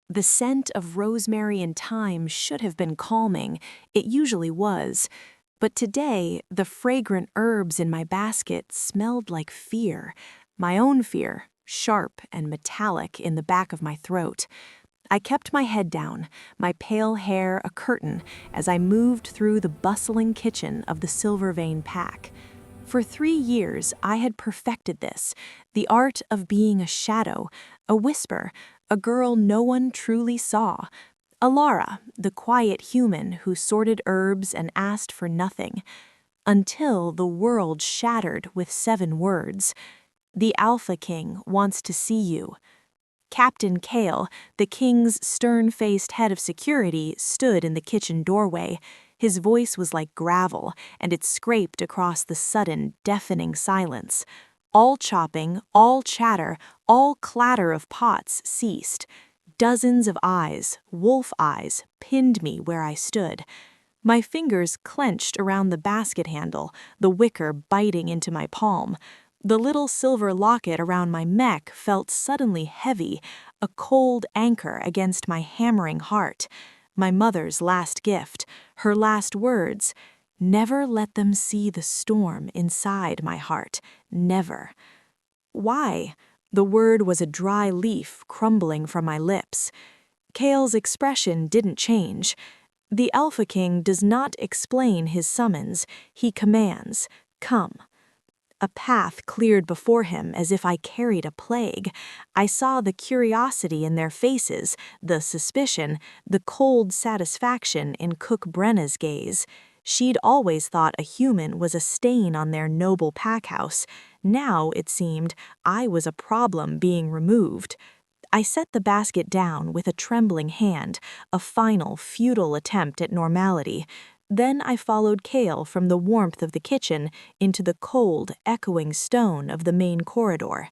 The scent of rosemary and thyme should have been calming, it usually was, but today the fragrant herbs in my basket smelled like fear, my own fear, sharp and metallic in the back of my throat. I kept my head down, my pale hair a curtain, as I moved through the bustling kitchen of the Silvervein Pack. For 3 years, I had perfected this, the art of being a shadow, a whisper, a girl no one truly saw. Alara, the quiet human who sorted herbs and asked for nothing. Until the world shattered with 7 words. The Alpha King wants to see you. Captain Kale, the king's stern-faced head of security, stood in the kitchen doorway. His voice was like gravel, and it scraped across the sudden, deafening silence. All chopping, all chatter, all clatter of pots ceased. Dozens of eyes, wolf eyes, pinned me where I stood. My fingers clenched around the basket handle, the wicker biting into my palm. The little silver locket around my neck felt suddenly heavy, a cold anchor against my hammering heart. My mother's last gift, her last words. Never let them see the storm inside my heart. Never. Why? The word was a dry leaf crumbling from my lips. Kale's expression didn't change. The Alpha King does not explain his summons, he commands, come. A path cleared before him as if I carried a plague. I saw the curiosity in their faces, the suspicion, the cold satisfaction in Cook Brenna's gaze. She'd always thought a human was a stain on their noble packhouse. Now, it seemed, I was a problem being removed. I set the basket down with a trembling hand, a final, futile attempt at normality. Then I followed Kale from the warmth of the kitchen into the cold, echoing stone of the main corridor.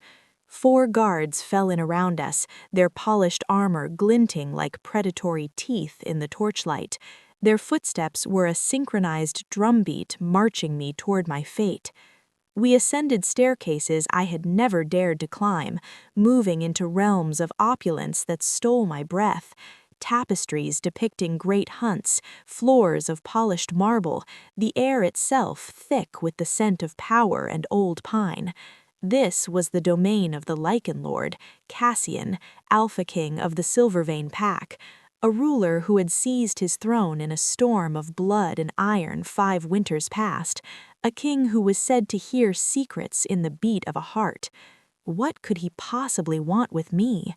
4 guards fell in around us, their polished armor glinting like predatory teeth in the torchlight. Their footsteps were a synchronized drumbeat marching me toward my fate. We ascended staircases I had never dared to climb, moving into realms of opulence that stole my breath. Tapestries depicting great hunts, floors of polished marble, the air itself thick with the scent of power and old pine. This was the domain of the Lichen Lord, Cassian, Alpha King of the Silvervein Pack, a ruler who had seized his throne in a storm of blood and iron 5 winters past, a king who was said to hear secrets in the beat of a heart. What could he possibly want with me?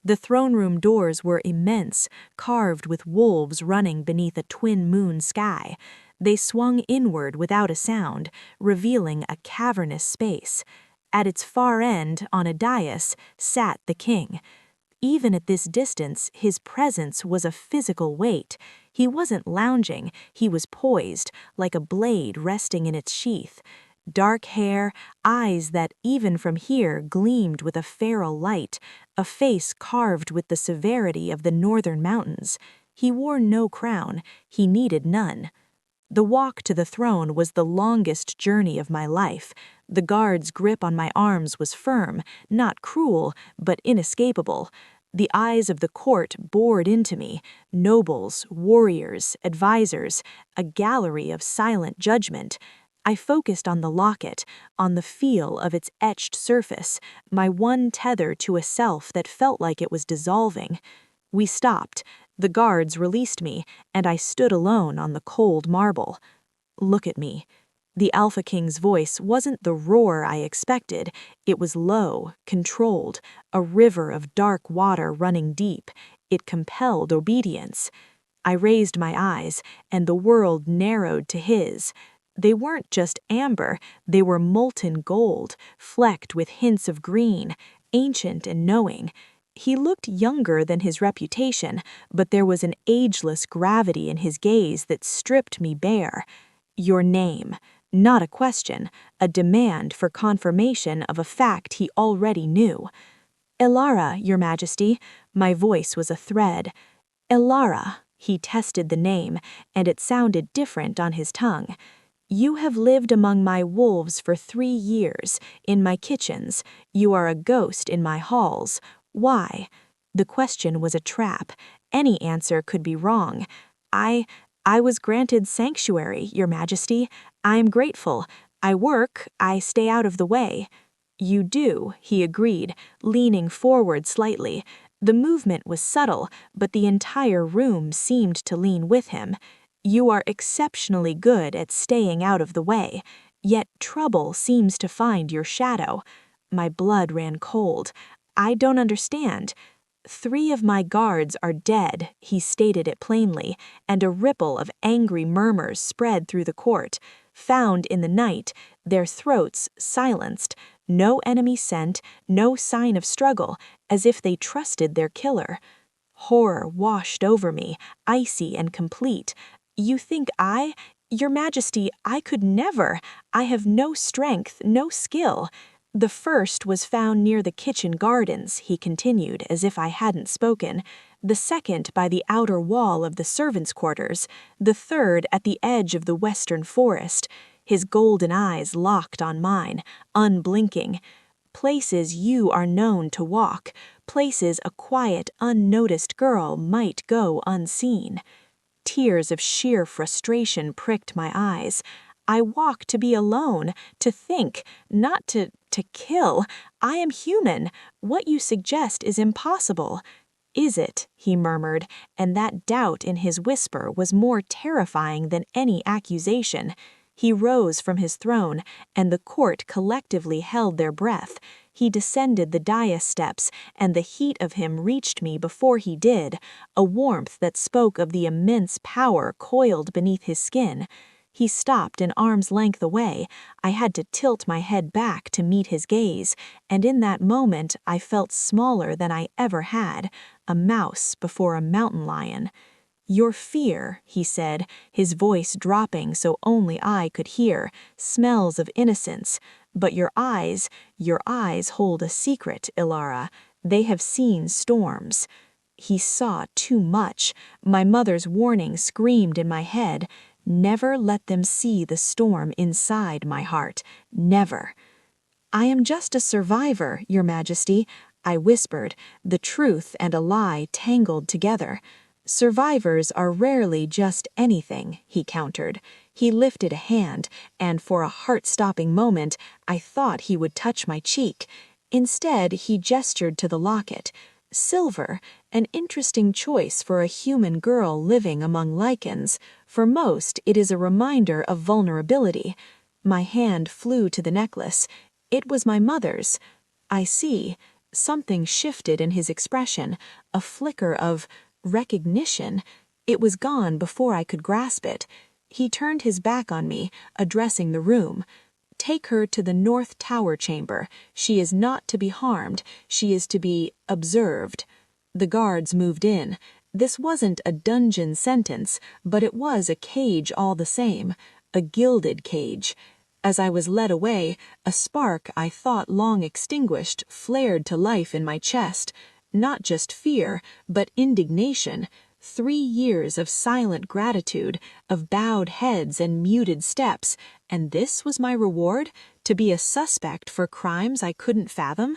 The throne room doors were immense, carved with wolves running beneath a twin moon sky. They swung inward without a sound, revealing a cavernous space. At its far end, on a dais, sat the king. Even at this distance, his presence was a physical weight. He wasn't lounging, he was poised, like a blade resting in its sheath. Dark hair, eyes that even from here gleamed with a feral light, a face carved with the severity of the northern mountains. He wore no crown, he needed none. The walk to the throne was the longest journey of my life. The guard's grip on my arms was firm, not cruel, but inescapable. The eyes of the court bored into me, nobles, warriors, advisors, a gallery of silent judgment. I focused on the locket, on the feel of its etched surface, my one tether to a self that felt like it was dissolving. We stopped. The guards released me, and I stood alone on the cold marble. Look at me. The Alpha King's voice wasn't the roar I expected. It was low, controlled, a river of dark water running deep. It compelled obedience. I raised my eyes, and the world narrowed to his. They weren't just amber, they were molten gold, flecked with hints of green, ancient and knowing. He looked younger than his reputation, but there was an ageless gravity in his gaze that stripped me bare. Your name. Not a question, a demand for confirmation of a fact he already knew. Elara, Your Majesty. My voice was a thread. Elara. He tested the name, and it sounded different on his tongue. You have lived among my wolves for 3 years, in my kitchens. You are a ghost in my halls. Why? The question was a trap. Any answer could be wrong. I was granted sanctuary, Your Majesty. I am grateful. I work, I stay out of the way. You do, he agreed, leaning forward slightly. The movement was subtle, but the entire room seemed to lean with him. You are exceptionally good at staying out of the way, yet trouble seems to find your shadow. My blood ran cold. I don't understand. 3 of my guards are dead, he stated it plainly, and a ripple of angry murmurs spread through the court. Found in the night, their throats silenced, no enemy scent, no sign of struggle, as if they trusted their killer. Horror washed over me, icy and complete. You think Your Majesty, I could never. I have no strength, no skill. The first was found near the kitchen gardens, he continued, as if I hadn't spoken. The second by the outer wall of the servants' quarters. The third at the edge of the western forest. His golden eyes locked on mine, unblinking. Places you are known to walk, places a quiet, unnoticed girl might go unseen. Tears of sheer frustration pricked my eyes. I walk to be alone, to think, not to kill. I am human. What you suggest is impossible. Is it? He murmured, and that doubt in his whisper was more terrifying than any accusation. He rose from his throne, and the court collectively held their breath. He descended the dais steps, and the heat of him reached me before he did, a warmth that spoke of the immense power coiled beneath his skin. He stopped an arm's length away. I had to tilt my head back to meet his gaze, and in that moment I felt smaller than I ever had, a mouse before a mountain lion. Your fear, he said, his voice dropping so only I could hear, smells of innocence. But your eyes hold a secret, Ilara. They have seen storms. He saw too much. My mother's warning screamed in my head. Never let them see the storm inside my heart. Never. I am just a survivor, Your Majesty, I whispered, the truth and a lie tangled together. Survivors are rarely just anything, he countered. He lifted a hand, and for a heart-stopping moment, I thought he would touch my cheek. Instead, he gestured to the locket. Silver, an interesting choice for a human girl living among lichens. For most, it is a reminder of vulnerability. My hand flew to the necklace. It was my mother's. I see. Something shifted in his expression, a flicker of recognition. It was gone before I could grasp it. He turned his back on me, addressing the room. Take her to the North Tower chamber. She is not to be harmed. She is to be observed. The guards moved in. This wasn't a dungeon sentence, but it was a cage all the same, a gilded cage. As I was led away, a spark I thought long extinguished flared to life in my chest. Not just fear, but indignation. 3 years of silent gratitude, of bowed heads and muted steps, and this was my reward? To be a suspect for crimes I couldn't fathom?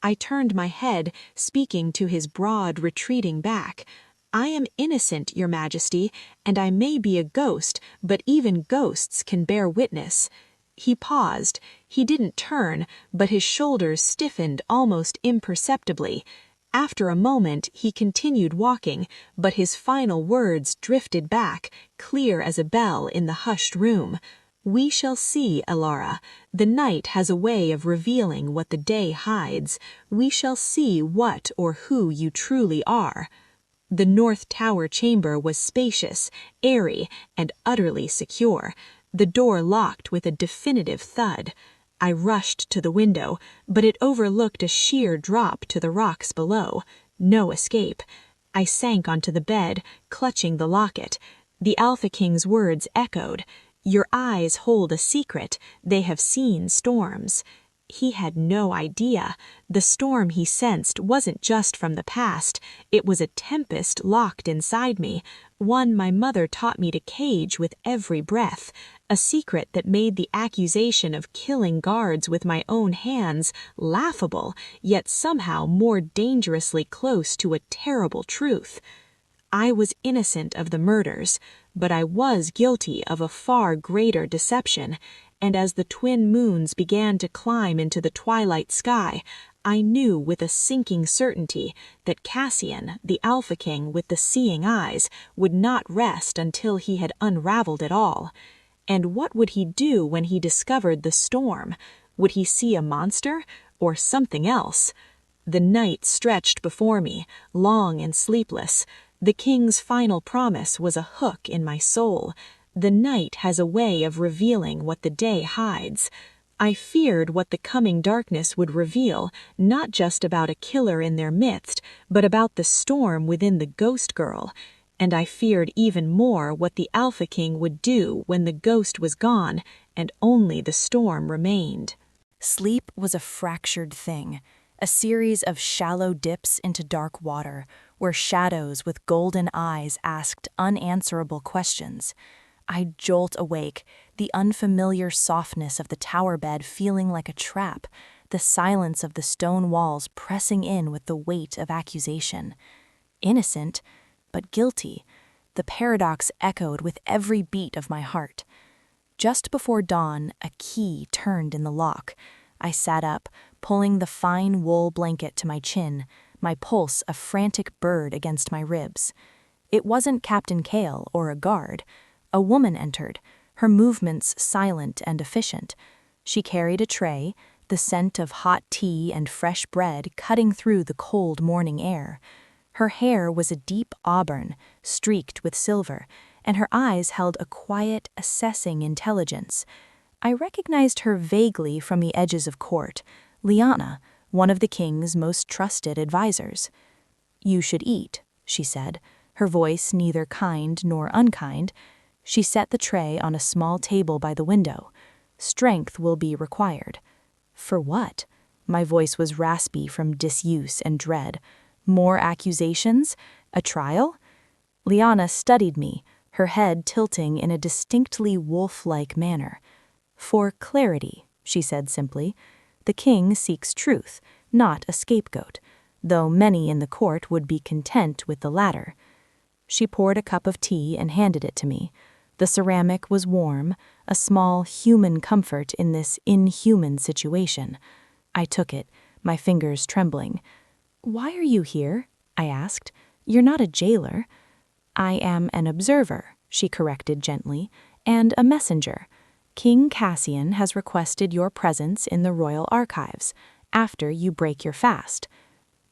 I turned my head, speaking to his broad, retreating back. I am innocent, Your Majesty, and I may be a ghost, but even ghosts can bear witness. He paused. He didn't turn, but his shoulders stiffened almost imperceptibly. After a moment, he continued walking, but his final words drifted back, clear as a bell in the hushed room. We shall see, Ilara. The night has a way of revealing what the day hides. We shall see what or who you truly are. The North Tower chamber was spacious, airy, and utterly secure. The door locked with a definitive thud. I rushed to the window, but it overlooked a sheer drop to the rocks below. No escape. I sank onto the bed, clutching the locket. The Alpha King's words echoed. Your eyes hold a secret. They have seen storms. He had no idea. The storm he sensed wasn't just from the past. It was a tempest locked inside me, one my mother taught me to cage with every breath, a secret that made the accusation of killing guards with my own hands laughable, yet somehow more dangerously close to a terrible truth. I was innocent of the murders, but I was guilty of a far greater deception, and as the twin moons began to climb into the twilight sky, I knew with a sinking certainty that Cassian, the Alpha King with the seeing eyes, would not rest until he had unraveled it all. And what would he do when he discovered the storm? Would he see a monster or something else? The night stretched before me, long and sleepless. The king's final promise was a hook in my soul. The night has a way of revealing what the day hides. I feared what the coming darkness would reveal, not just about a killer in their midst, but about the storm within the ghost girl. And I feared even more what the Alpha King would do when the ghost was gone and only the storm remained. Sleep was a fractured thing, a series of shallow dips into dark water, where shadows with golden eyes asked unanswerable questions. I jolt awake, the unfamiliar softness of the tower bed feeling like a trap, the silence of the stone walls pressing in with the weight of accusation. Innocent, but guilty, the paradox echoed with every beat of my heart. Just before dawn, a key turned in the lock. I sat up, pulling the fine wool blanket to my chin, my pulse a frantic bird against my ribs. It wasn't Captain Kale or a guard. A woman entered, her movements silent and efficient. She carried a tray, the scent of hot tea and fresh bread cutting through the cold morning air. Her hair was a deep auburn, streaked with silver, and her eyes held a quiet, assessing intelligence. I recognized her vaguely from the edges of court, Liana, one of the king's most trusted advisors. "You should eat," she said, her voice neither kind nor unkind. She set the tray on a small table by the window. "Strength will be required." "For what?" My voice was raspy from disuse and dread. "More accusations? A trial?" Liana studied me, her head tilting in a distinctly wolf-like manner. "For clarity," she said simply. "The king seeks truth, not a scapegoat, though many in the court would be content with the latter." She poured a cup of tea and handed it to me. The ceramic was warm, a small human comfort in this inhuman situation. I took it, my fingers trembling. "Why are you here?" I asked. "You're not a jailer." "I am an observer," she corrected gently, "and a messenger. King Cassian has requested your presence in the royal archives, after you break your fast."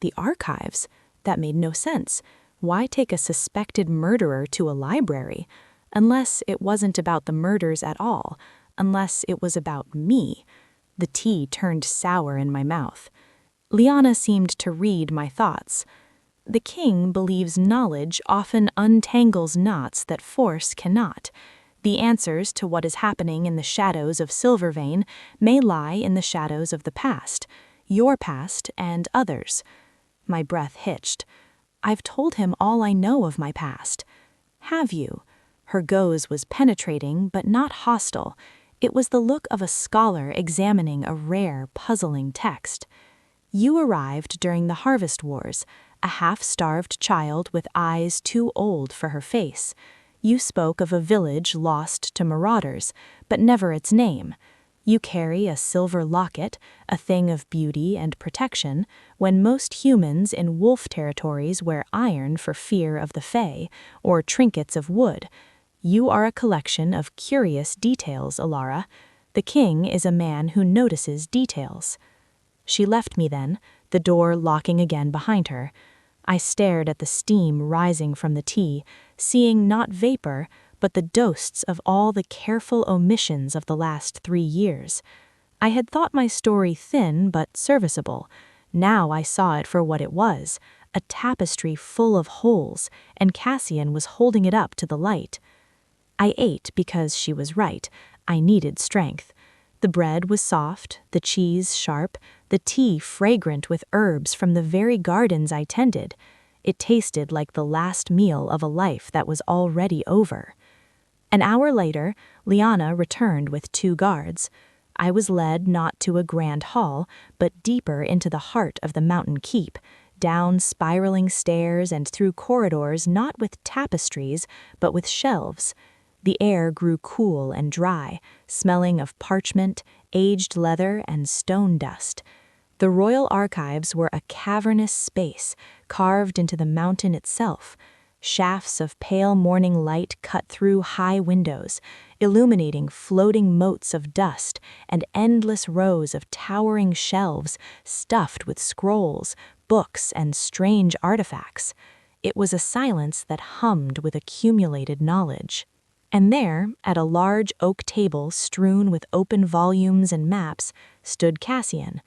The archives? That made no sense. Why take a suspected murderer to a library? Unless it wasn't about the murders at all, unless it was about me. The tea turned sour in my mouth. Liana seemed to read my thoughts. "The king believes knowledge often untangles knots that force cannot. The answers to what is happening in the shadows of Silvervein may lie in the shadows of the past, your past and others." My breath hitched. "I've told him all I know of my past." "Have you?" Her gaze was penetrating but not hostile. It was the look of a scholar examining a rare, puzzling text. "You arrived during the Harvest Wars, a half-starved child with eyes too old for her face. You spoke of a village lost to marauders, but never its name. You carry a silver locket, a thing of beauty and protection, when most humans in wolf territories wear iron for fear of the Fae, or trinkets of wood. You are a collection of curious details, Alara. The king is a man who notices details." She left me then, the door locking again behind her. I stared at the steam rising from the tea, seeing not vapor, but the ghosts of all the careful omissions of the last 3 years. I had thought my story thin but serviceable. Now I saw it for what it was, a tapestry full of holes, and Cassian was holding it up to the light. I ate because she was right. I needed strength. The bread was soft, the cheese sharp, the tea fragrant with herbs from the very gardens I tended. It tasted like the last meal of a life that was already over. An hour later, Liana returned with 2 guards. I was led not to a grand hall, but deeper into the heart of the mountain keep, down spiraling stairs and through corridors not with tapestries, but with shelves. The air grew cool and dry, smelling of parchment, aged leather, and stone dust. The royal archives were a cavernous space, carved into the mountain itself. Shafts of pale morning light cut through high windows, illuminating floating motes of dust and endless rows of towering shelves stuffed with scrolls, books, and strange artifacts. It was a silence that hummed with accumulated knowledge. And there, at a large oak table strewn with open volumes and maps, stood Cassian.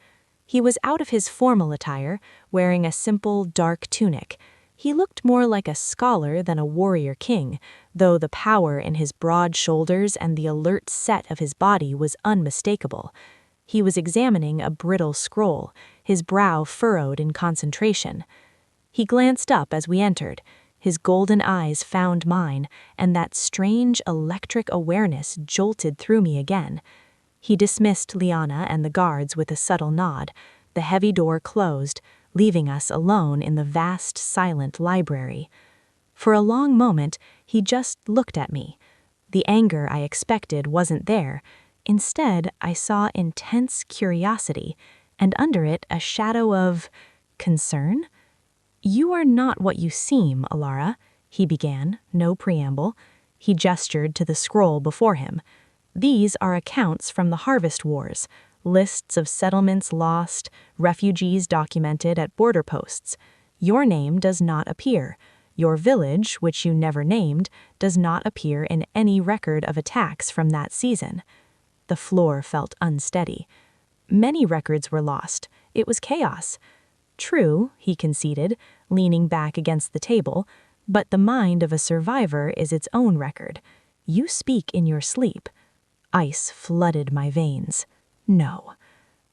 He was out of his formal attire, wearing a simple, dark tunic. He looked more like a scholar than a warrior king, though the power in his broad shoulders and the alert set of his body was unmistakable. He was examining a brittle scroll, his brow furrowed in concentration. He glanced up as we entered. His golden eyes found mine, and that strange electric awareness jolted through me again. He dismissed Liana and the guards with a subtle nod. The heavy door closed, leaving us alone in the vast, silent library. For a long moment, he just looked at me. The anger I expected wasn't there. Instead, I saw intense curiosity, and under it a shadow of concern. "You are not what you seem, Alara," he began, no preamble. He gestured to the scroll before him. "These are accounts from the Harvest Wars, lists of settlements lost, refugees documented at border posts. Your name does not appear. Your village, which you never named, does not appear in any record of attacks from that season." The floor felt unsteady. Many records were lost. It was chaos. "True," he conceded, leaning back against the table, "but the mind of a survivor is its own record. You speak in your sleep." Ice flooded my veins. "No.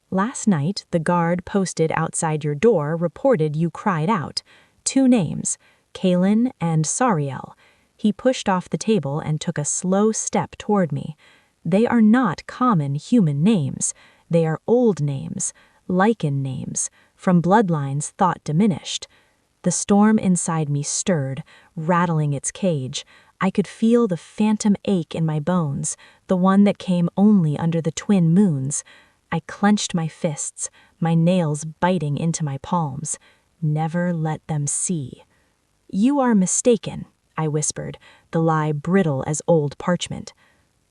Last night, the guard posted outside your door reported you cried out. 2 names, Kalin and Sariel." He pushed off the table and took a slow step toward me. "They are not common human names. They are old names, lichen names, from bloodlines thought diminished." The storm inside me stirred, rattling its cage. I could feel the phantom ache in my bones, the one that came only under the twin moons. I clenched my fists, my nails biting into my palms. Never let them see. "You are mistaken," I whispered, the lie brittle as old parchment.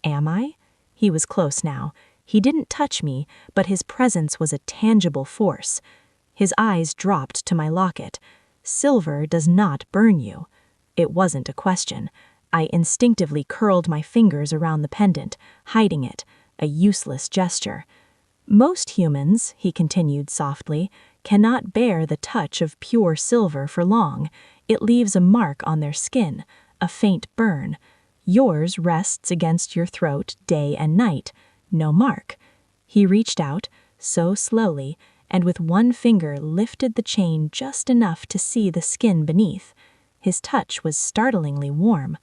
"Am I?" He was close now. He didn't touch me, but his presence was a tangible force. His eyes dropped to my locket. "Silver does not burn you." It wasn't a question. I instinctively curled my fingers around the pendant, hiding it, a useless gesture. "Most humans," he continued softly, "cannot bear the touch of pure silver for long. It leaves a mark on their skin, a faint burn. Yours rests against your throat day and night. No mark." He reached out, so slowly, and with one finger lifted the chain just enough to see the skin beneath. His touch was startlingly warm.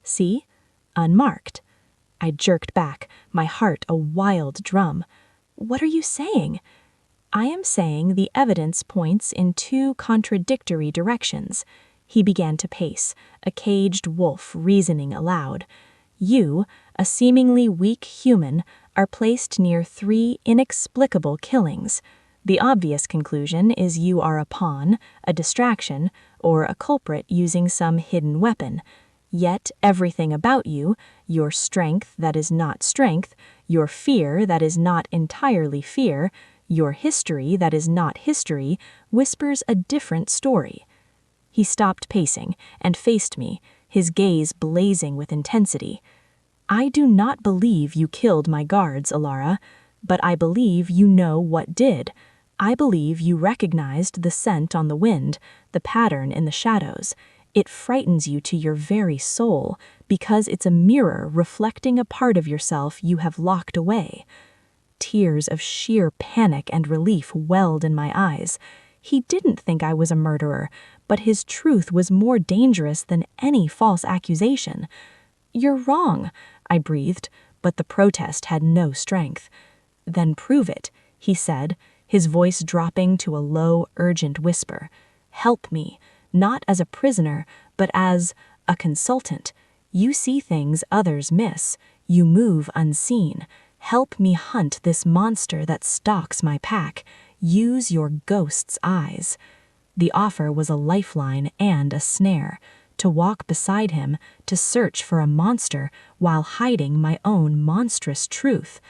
"See? Unmarked." I jerked back, my heart a wild drum. "What are you saying?" "I am saying the evidence points in 2 contradictory directions." He began to pace, a caged wolf reasoning aloud. "You, a seemingly weak human, are placed near 3 inexplicable killings. The obvious conclusion is you are a pawn, a distraction, or a culprit using some hidden weapon. Yet everything about you, your strength that is not strength, your fear that is not entirely fear, your history that is not history, whispers a different story." He stopped pacing and faced me, his gaze blazing with intensity. "I do not believe you killed my guards, Alara, but I believe you know what did. I believe you recognized the scent on the wind, the pattern in the shadows. It frightens you to your very soul because it's a mirror reflecting a part of yourself you have locked away." Tears of sheer panic and relief welled in my eyes. He didn't think I was a murderer, but his truth was more dangerous than any false accusation. "You're wrong," I breathed, but the protest had no strength. "Then prove it," he said, his voice dropping to a low, urgent whisper. "Help me, not as a prisoner, but as a consultant. You see things others miss. You move unseen. Help me hunt this monster that stalks my pack. Use your ghost's eyes." The offer was a lifeline and a snare. To walk beside him, to search for a monster while hiding my own monstrous truth.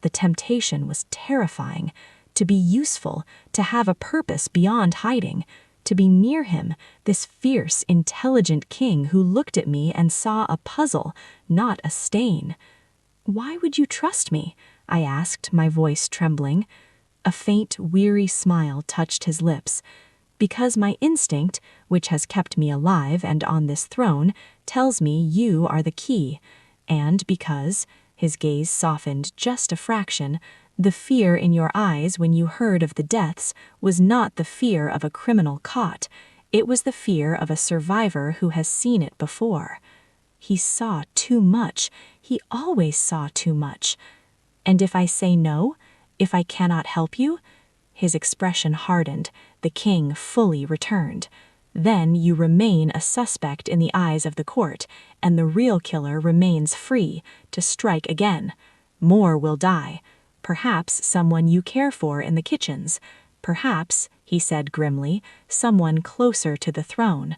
The temptation was terrifying. To be useful, to have a purpose beyond hiding, to be near him, this fierce, intelligent king who looked at me and saw a puzzle, not a stain. "Why would you trust me?" I asked, my voice trembling. A faint, weary smile touched his lips. "Because my instinct, which has kept me alive and on this throne, tells me you are the key. And because," his gaze softened just a fraction, "the fear in your eyes when you heard of the deaths was not the fear of a criminal caught. It was the fear of a survivor who has seen it before." He saw too much. He always saw too much. "And if I say no? If I cannot help you?" His expression hardened. The king fully returned. "Then you remain a suspect in the eyes of the court, and the real killer remains free to strike again. More will die. Perhaps someone you care for in the kitchens. Perhaps," he said grimly, "someone closer to the throne."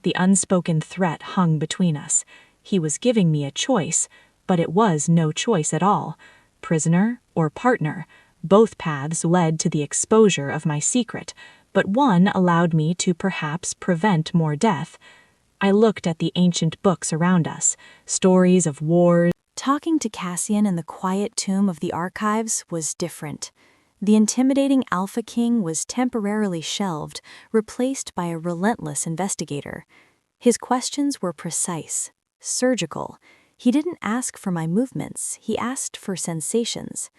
The unspoken threat hung between us. He was giving me a choice, but it was no choice at all. Prisoner or partner, both paths led to the exposure of my secret, but one allowed me to perhaps prevent more death. I looked at the ancient books around us, stories of wars. Talking to Cassian in the quiet tomb of the archives was different. The intimidating Alpha King was temporarily shelved, replaced by a relentless investigator. His questions were precise, surgical. He didn't ask for my movements, he asked for sensations.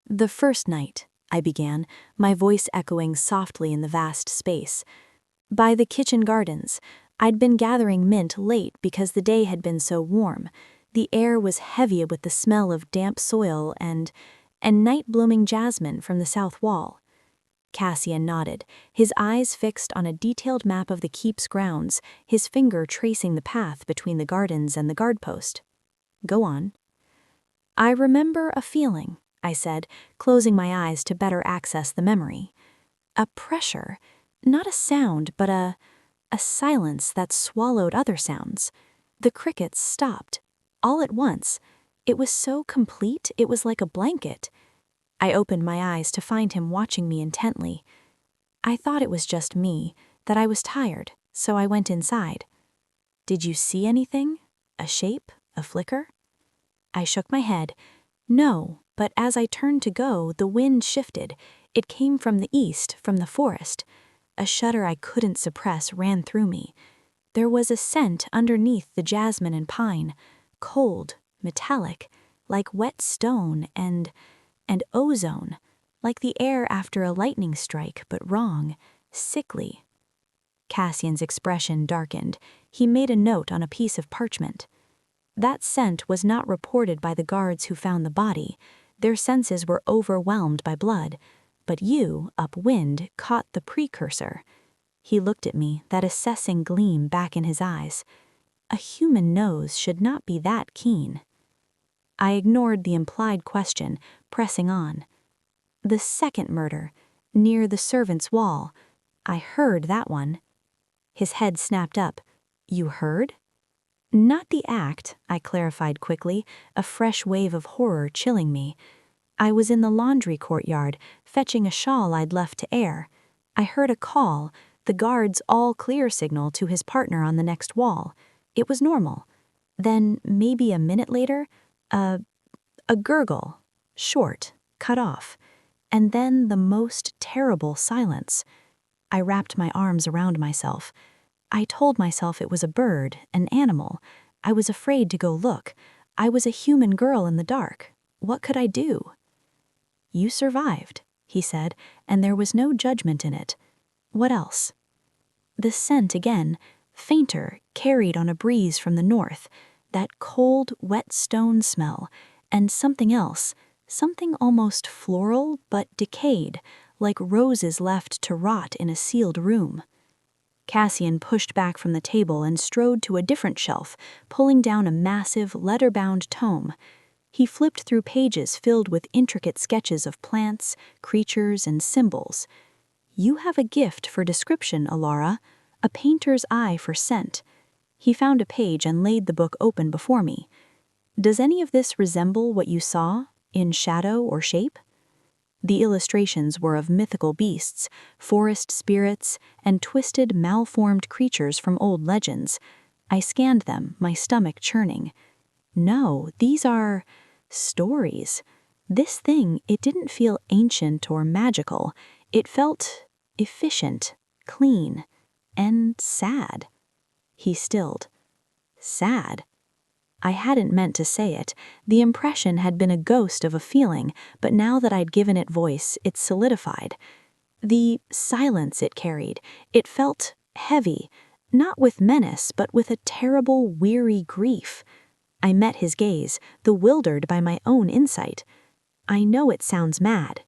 "The first night," I began, my voice echoing softly in the vast space. "By the kitchen gardens. I'd been gathering mint late because the day had been so warm. The air was heavy with the smell of damp soil and night-blooming jasmine from the south wall." Cassian nodded, his eyes fixed on a detailed map of the keep's grounds, his finger tracing the path between the gardens and the guard post. "Go on." "I remember a feeling," I said, closing my eyes to better access the memory. "A pressure, not a sound, but a silence that swallowed other sounds. The crickets stopped, all at once. It was so complete, it was like a blanket." I opened my eyes to find him watching me intently. "I thought it was just me, that I was tired, so I went inside." "Did you see anything? A shape? A flicker?" I shook my head. "No, but as I turned to go, the wind shifted. It came from the east, from the forest. A shudder I couldn't suppress ran through me. There was a scent underneath the jasmine and pine, cold, metallic, like wet stone and ozone, like the air after a lightning strike, but wrong, sickly." Cassian's expression darkened. He made a note on a piece of parchment. "That scent was not reported by the guards who found the body. Their senses were overwhelmed by blood. But you, upwind, caught the precursor." He looked at me, that assessing gleam back in his eyes. "A human nose should not be that keen." I ignored the implied question, pressing on. "The second murder, near the servants' wall. I heard that one." His head snapped up. "You heard?" "Not the act," I clarified quickly, a fresh wave of horror chilling me. "I was in the laundry courtyard, fetching a shawl I'd left to air. I heard a call, the guard's all-clear signal to his partner on the next wall. It was normal. Then, maybe a minute later, a gurgle, short, cut off, and then the most terrible silence. I wrapped my arms around myself. I told myself it was a bird, an animal. I was afraid to go look. I was a human girl in the dark. What could I do?" "You survived," he said, and there was no judgment in it. "What else?" The scent again, fainter, carried on a breeze from the north, that cold, wet stone smell, and something else, something almost floral but decayed, like roses left to rot in a sealed room. Cassian pushed back from the table and strode to a different shelf, pulling down a massive, leather-bound tome. He flipped through pages filled with intricate sketches of plants, creatures, and symbols. "You have a gift for description, Alara, a painter's eye for scent." He found a page and laid the book open before me. "Does any of this resemble what you saw, in shadow or shape?" The illustrations were of mythical beasts, forest spirits, and twisted, malformed creatures from old legends. I scanned them, my stomach churning. "No, these are stories. This thing, it didn't feel ancient or magical. It felt efficient, clean, and sad." He stilled. Sad? I hadn't meant to say it. The impression had been a ghost of a feeling, but now that I'd given it voice, it solidified. The silence it carried, it felt heavy, not with menace, but with a terrible, weary grief. I met his gaze, bewildered by my own insight. "I know it sounds mad."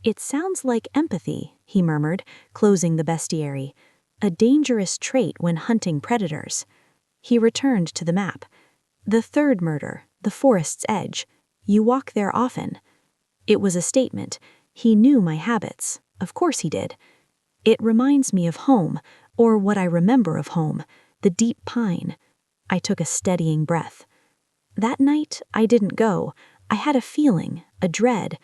"It sounds like empathy," he murmured, closing the bestiary. "A dangerous trait when hunting predators." He returned to the map. "The third murder, the forest's edge. You walk there often." It was a statement. He knew my habits. Of course he did. "It reminds me of home, or what I remember of home, the deep pine." I took a steadying breath. "That night, I didn't go. I had a feeling, a dread.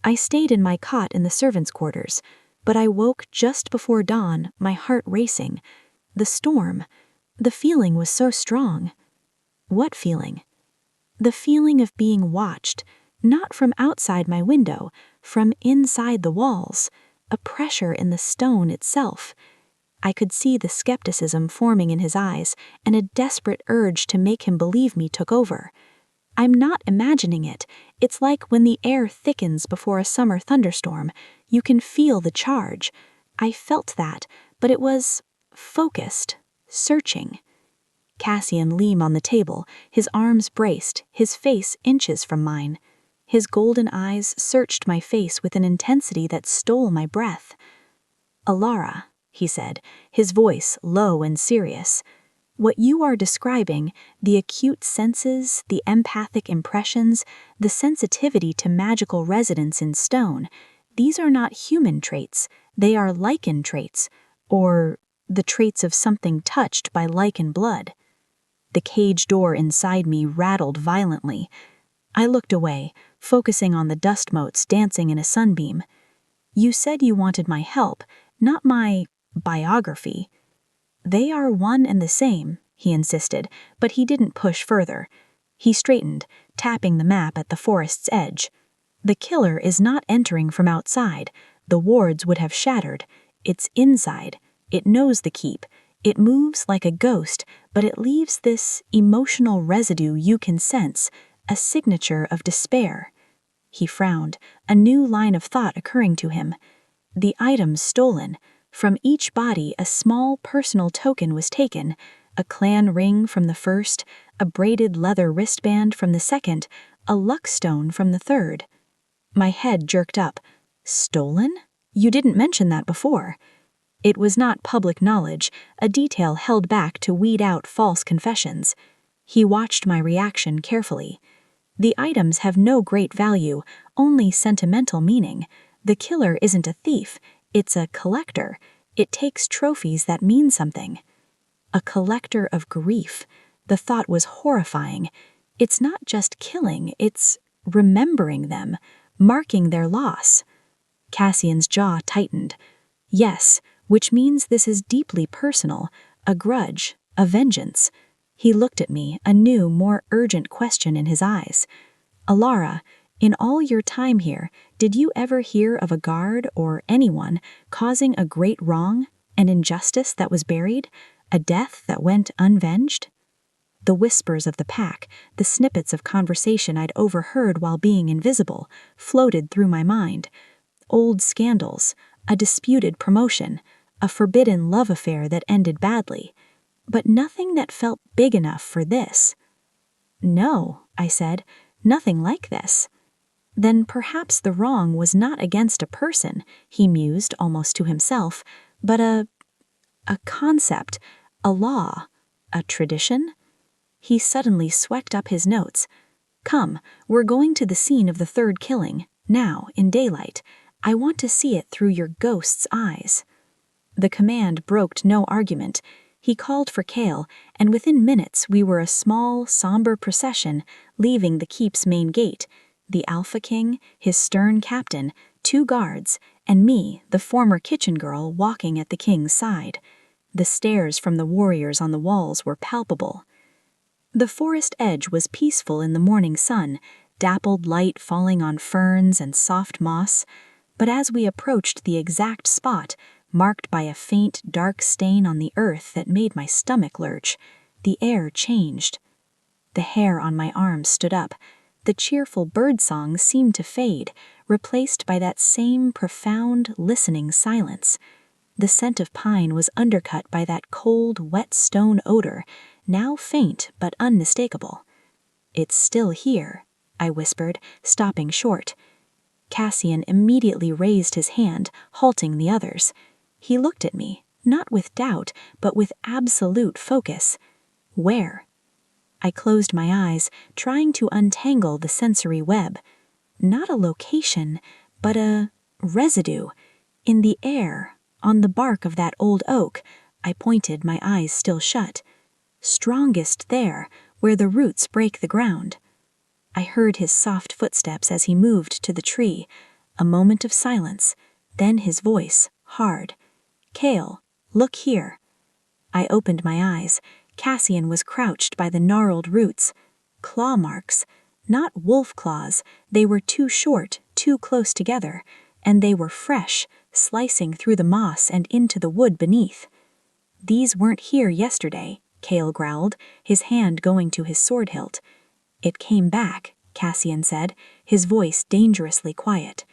I stayed in my cot in the servants' quarters, but I woke just before dawn, my heart racing. The storm, the feeling was so strong." "What feeling?" "The feeling of being watched, not from outside my window, from inside the walls, a pressure in the stone itself." I could see the skepticism forming in his eyes, and a desperate urge to make him believe me took over. "I'm not imagining it. It's like when the air thickens before a summer thunderstorm. You can feel the charge. I felt that, but it was focused, searching." Cassian leaned on the table, his arms braced, his face inches from mine. His golden eyes searched my face with an intensity that stole my breath. "Alara," he said, his voice low and serious, "what you are describing, the acute senses, the empathic impressions, the sensitivity to magical resonance in stone, these are not human traits, they are lichen traits, or the traits of something touched by lichen blood." The cage door inside me rattled violently. I looked away, focusing on the dust motes dancing in a sunbeam. "You said you wanted my help, not my biography." "They are one and the same," he insisted, but he didn't push further. He straightened, tapping the map at the forest's edge. "The killer is not entering from outside. The wards would have shattered. It's inside. It knows the keep. It moves like a ghost, but it leaves this emotional residue you can sense, a signature of despair." He frowned, a new line of thought occurring to him. "The items stolen. From each body a small personal token was taken, a clan ring from the first, a braided leather wristband from the second, a luck stone from the third." My head jerked up. "Stolen? You didn't mention that before." It was not public knowledge, a detail held back to weed out false confessions. He watched my reaction carefully. "The items have no great value, only sentimental meaning. The killer isn't a thief, it's a collector. It takes trophies that mean something." A collector of grief. The thought was horrifying. It's not just killing, it's remembering them, marking their loss. Cassian's jaw tightened. "Yes, which means this is deeply personal, a grudge, a vengeance." He looked at me, a new, more urgent question in his eyes. "Alara, in all your time here, did you ever hear of a guard or anyone causing a great wrong, an injustice that was buried, a death that went unvenged?" The whispers of the pack, the snippets of conversation I'd overheard while being invisible, floated through my mind. Old scandals, a disputed promotion, a forbidden love affair that ended badly. But nothing that felt big enough for this. "No," I said, "nothing like this." "Then perhaps the wrong was not against a person," he mused almost to himself, "but a concept, a law, a tradition?" He suddenly swept up his notes. "Come, we're going to the scene of the third killing, now, in daylight. I want to see it through your ghost's eyes." The command brooked no argument. He called for Cale, and within minutes we were a small, somber procession leaving the keep's main gate, the Alpha King, his stern captain, 2 guards, and me, the former kitchen girl, walking at the king's side. The stares from the warriors on the walls were palpable. The forest edge was peaceful in the morning sun, dappled light falling on ferns and soft moss, but as we approached the exact spot, marked by a faint, dark stain on the earth that made my stomach lurch, the air changed. The hair on my arms stood up. The cheerful birdsong seemed to fade, replaced by that same profound, listening silence. The scent of pine was undercut by that cold, wet stone odor, now faint but unmistakable. "It's still here," I whispered, stopping short. Cassian immediately raised his hand, halting the others. He looked at me, not with doubt, but with absolute focus. "Where?" I closed my eyes, trying to untangle the sensory web. Not a location, but a residue. In the air, on the bark of that old oak. I pointed, my eyes still shut. Strongest there, where the roots break the ground. I heard his soft footsteps as he moved to the tree. A moment of silence, then his voice, hard. "Cale, look here." I opened my eyes. Cassian was crouched by the gnarled roots. Claw marks. Not wolf claws. They were too short, too close together, and they were fresh, slicing through the moss and into the wood beneath. "These weren't here yesterday," Cale growled, his hand going to his sword hilt. "It came back," Cassian said, his voice dangerously quiet.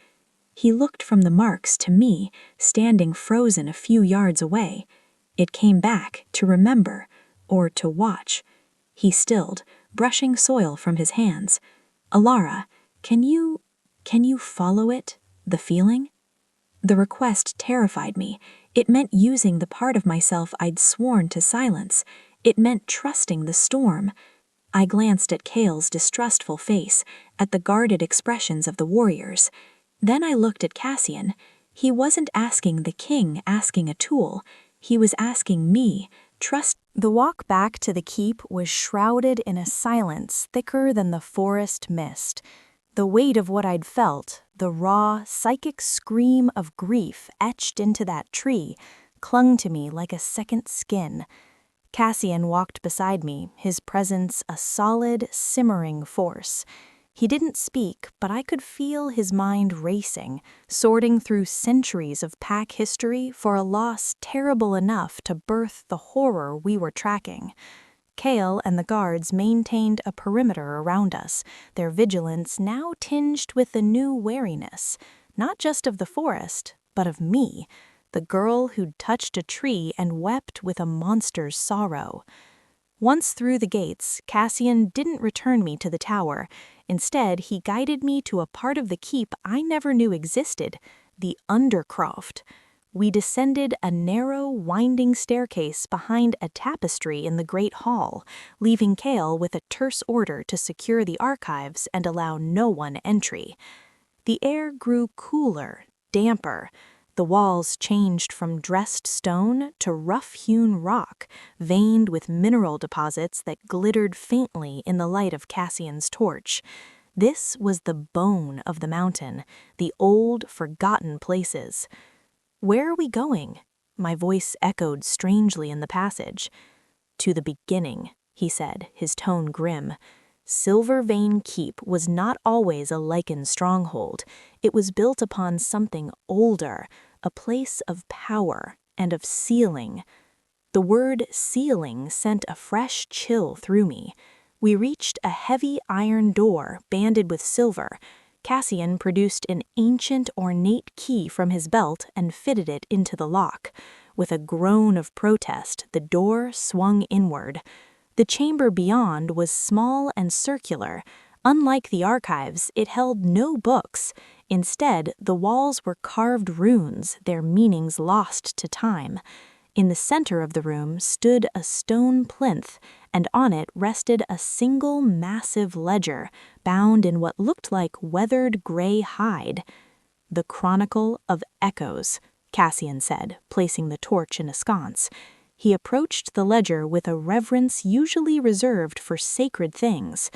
He looked from the marks to me, standing frozen a few yards away. It came back to remember, or to watch. He stilled, brushing soil from his hands. "Alara, can you follow it, the feeling?" The request terrified me. It meant using the part of myself I'd sworn to silence. It meant trusting the storm. I glanced at Cale's distrustful face, at the guarded expressions of the warriors. Then I looked at Cassian. He wasn't asking the king, asking a tool. He was asking me, trust. The walk back to the keep was shrouded in a silence thicker than the forest mist. The weight of what I'd felt, the raw, psychic scream of grief etched into that tree, clung to me like a second skin. Cassian walked beside me, his presence a solid, simmering force. He didn't speak, but I could feel his mind racing, sorting through centuries of pack history for a loss terrible enough to birth the horror we were tracking. Cale and the guards maintained a perimeter around us, their vigilance now tinged with a new wariness, not just of the forest, but of me, the girl who'd touched a tree and wept with a monster's sorrow. Once through the gates, Cassian didn't return me to the tower. Instead, he guided me to a part of the keep I never knew existed, the Undercroft. We descended a narrow, winding staircase behind a tapestry in the great hall, leaving Cale with a terse order to secure the archives and allow no one entry. The air grew cooler, damper. The walls changed from dressed stone to rough-hewn rock, veined with mineral deposits that glittered faintly in the light of Cassian's torch. This was the bone of the mountain, the old, forgotten places. "Where are we going?" My voice echoed strangely in the passage. "To the beginning," he said, his tone grim. Silvervein Keep was not always a lichen stronghold. It was built upon something older, a place of power and of sealing. The word sealing sent a fresh chill through me. We reached a heavy iron door banded with silver. Cassian produced an ancient, ornate key from his belt and fitted it into the lock. With a groan of protest, the door swung inward. The chamber beyond was small and circular. Unlike the archives, it held no books. Instead, the walls were carved runes, their meanings lost to time. In the center of the room stood a stone plinth, and on it rested a single massive ledger, bound in what looked like weathered gray hide. "The Chronicle of Echoes," Cassian said, placing the torch in a sconce. He approached the ledger with a reverence usually reserved for sacred things.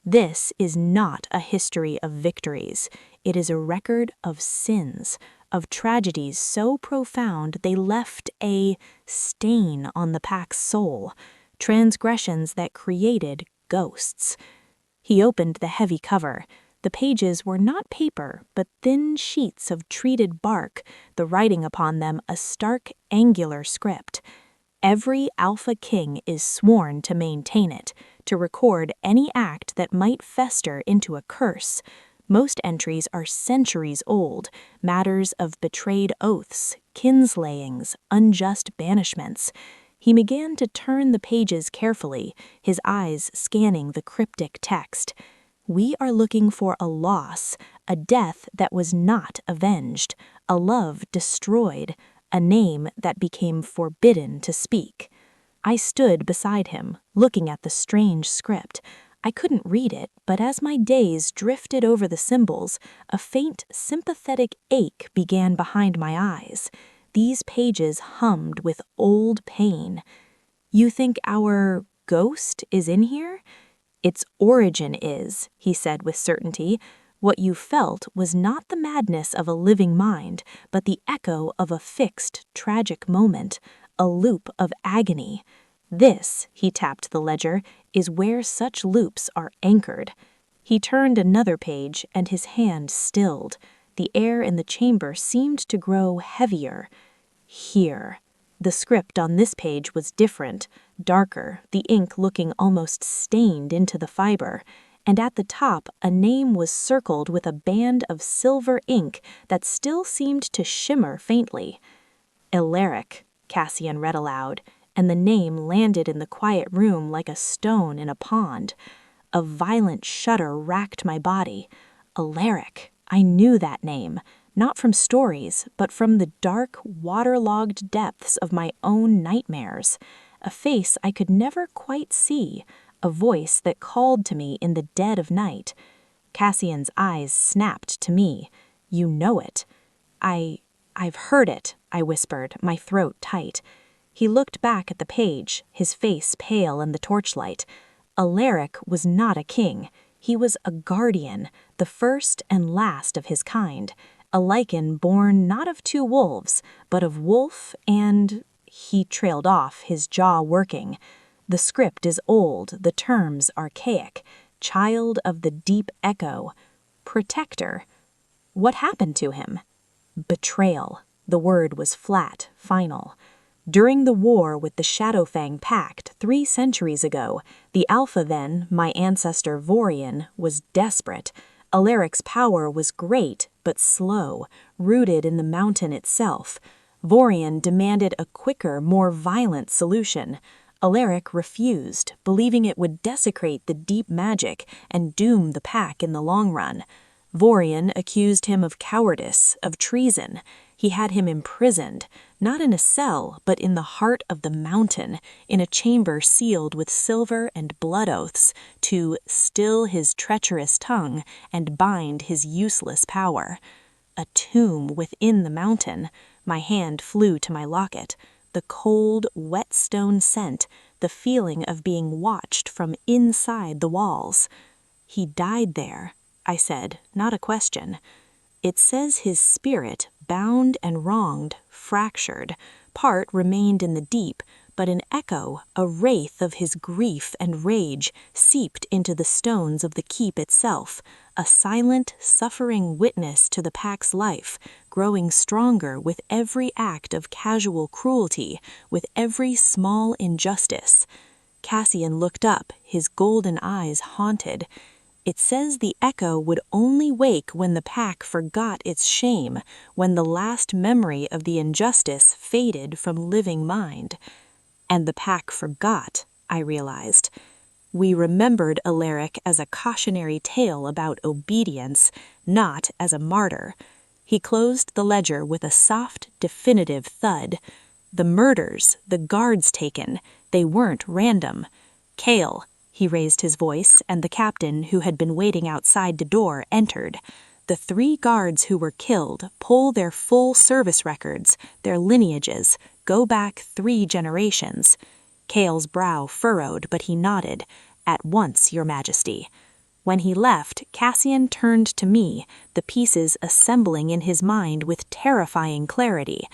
"This is not a history of victories. It is a record of sins, of tragedies so profound they left a stain on the pack's soul, transgressions that created ghosts." He opened the heavy cover. The pages were not paper, but thin sheets of treated bark, the writing upon them a stark, angular script. Every Alpha King is sworn to maintain it, to record any act that might fester into a curse. Most entries are centuries old, matters of betrayed oaths, kinslayings, unjust banishments. He began to turn the pages carefully, his eyes scanning the cryptic text. "We are looking for a loss, a death that was not avenged, a love destroyed, a name that became forbidden to speak." I stood beside him, looking at the strange script. I couldn't read it, but as my gaze drifted over the symbols, a faint, sympathetic ache began behind my eyes. These pages hummed with old pain. "You think our ghost is in here?" "Its origin is," he said with certainty. "What you felt was not the madness of a living mind, but the echo of a fixed, tragic moment, a loop of agony. This," he tapped the ledger, "is where such loops are anchored." He turned another page, and his hand stilled. The air in the chamber seemed to grow heavier. "Here." The script on this page was different, darker, the ink looking almost stained into the fiber, and at the top a name was circled with a band of silver ink that still seemed to shimmer faintly. "Alaric," Cassian read aloud, and the name landed in the quiet room like a stone in a pond. A violent shudder racked my body. Alaric, I knew that name, not from stories, but from the dark, waterlogged depths of my own nightmares. A face I could never quite see, a voice that called to me in the dead of night. Cassian's eyes snapped to me. "You know it." I've heard it," I whispered, my throat tight. He looked back at the page, his face pale in the torchlight. Alaric was not a king. He was a guardian, the first and last of his kind, a lichen born not of two wolves, but of wolf and... He trailed off, his jaw working. "The script is old, the terms archaic. Child of the deep echo. Protector. What happened to him?" "Betrayal." The word was flat, final. "During the war with the Silvervein Pack 3 centuries ago, the Alpha then, my ancestor Vorian, was desperate. Alaric's power was great, but slow, rooted in the mountain itself. Vorian demanded a quicker, more violent solution. Alaric refused, believing it would desecrate the deep magic and doom the pack in the long run. Vorian accused him of cowardice, of treason. He had him imprisoned, not in a cell, but in the heart of the mountain, in a chamber sealed with silver and blood oaths, to still his treacherous tongue and bind his useless power. A tomb within the mountain. My hand flew to my locket. The cold, wet stone scent, the feeling of being watched from inside the walls. "He died there," I said, not a question. "It says his spirit, bound and wronged, fractured. Part remained in the deep, but an echo, a wraith of his grief and rage, seeped into the stones of the keep itself, a silent, suffering witness to the pack's life, growing stronger with every act of casual cruelty, with every small injustice. Cassian looked up, his golden eyes haunted. It says the echo would only wake when the pack forgot its shame, when the last memory of the injustice faded from living mind. And the pack forgot, I realized. We remembered Alaric as a cautionary tale about obedience, not as a martyr. He closed the ledger with a soft, definitive thud. The murders, the guards taken, they weren't random. Cale, he raised his voice, and the captain, who had been waiting outside the door, entered. The 3 guards who were killed pull their full service records, their lineages, go back 3 generations. Cale's brow furrowed, but he nodded. At once, Your Majesty. When he left, Cassian turned to me, the pieces assembling in his mind with terrifying clarity.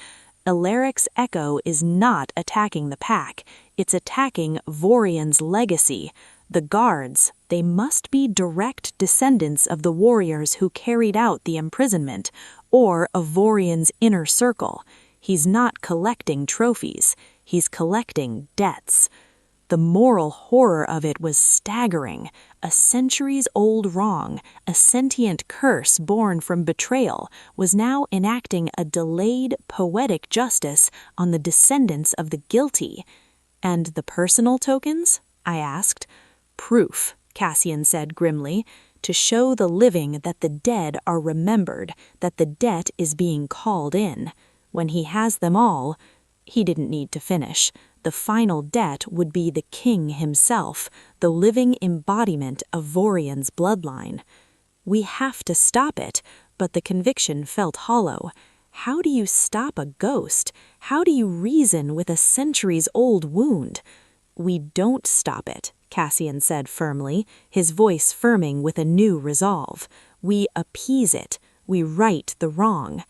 Alaric's echo is not attacking the pack. It's attacking Vorian's legacy. The guards, they must be direct descendants of the warriors who carried out the imprisonment, or of Vorian's inner circle. He's not collecting trophies. He's collecting debts. The moral horror of it was staggering. A centuries-old wrong, a sentient curse born from betrayal, was now enacting a delayed, poetic justice on the descendants of the guilty. And the personal tokens? I asked. Proof, Cassian said grimly, to show the living that the dead are remembered, that the debt is being called in. When he has them all, he didn't need to finish. The final debt would be the king himself, the living embodiment of Vorian's bloodline. We have to stop it, but the conviction felt hollow. How do you stop a ghost? How do you reason with a centuries-old wound? We don't stop it, Cassian said firmly, his voice firming with a new resolve. We appease it. We right the wrong.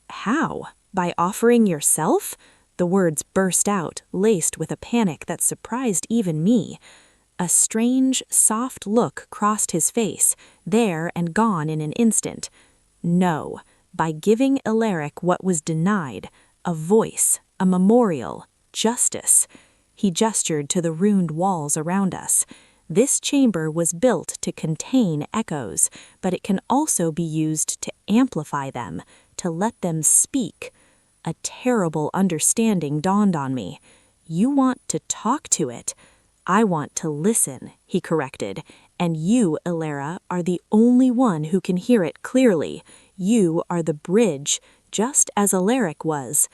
How? By offering yourself? The words burst out, laced with a panic that surprised even me. A strange, soft look crossed his face, there and gone in an instant. No, by giving Alaric what was denied, a voice, a memorial, justice. He gestured to the ruined walls around us. This chamber was built to contain echoes, but it can also be used to amplify them, to let them speak. A terrible understanding dawned on me. You want to talk to it. I want to listen, he corrected. And you, Ilara, are the only one who can hear it clearly. You are the bridge, just as Alaric was.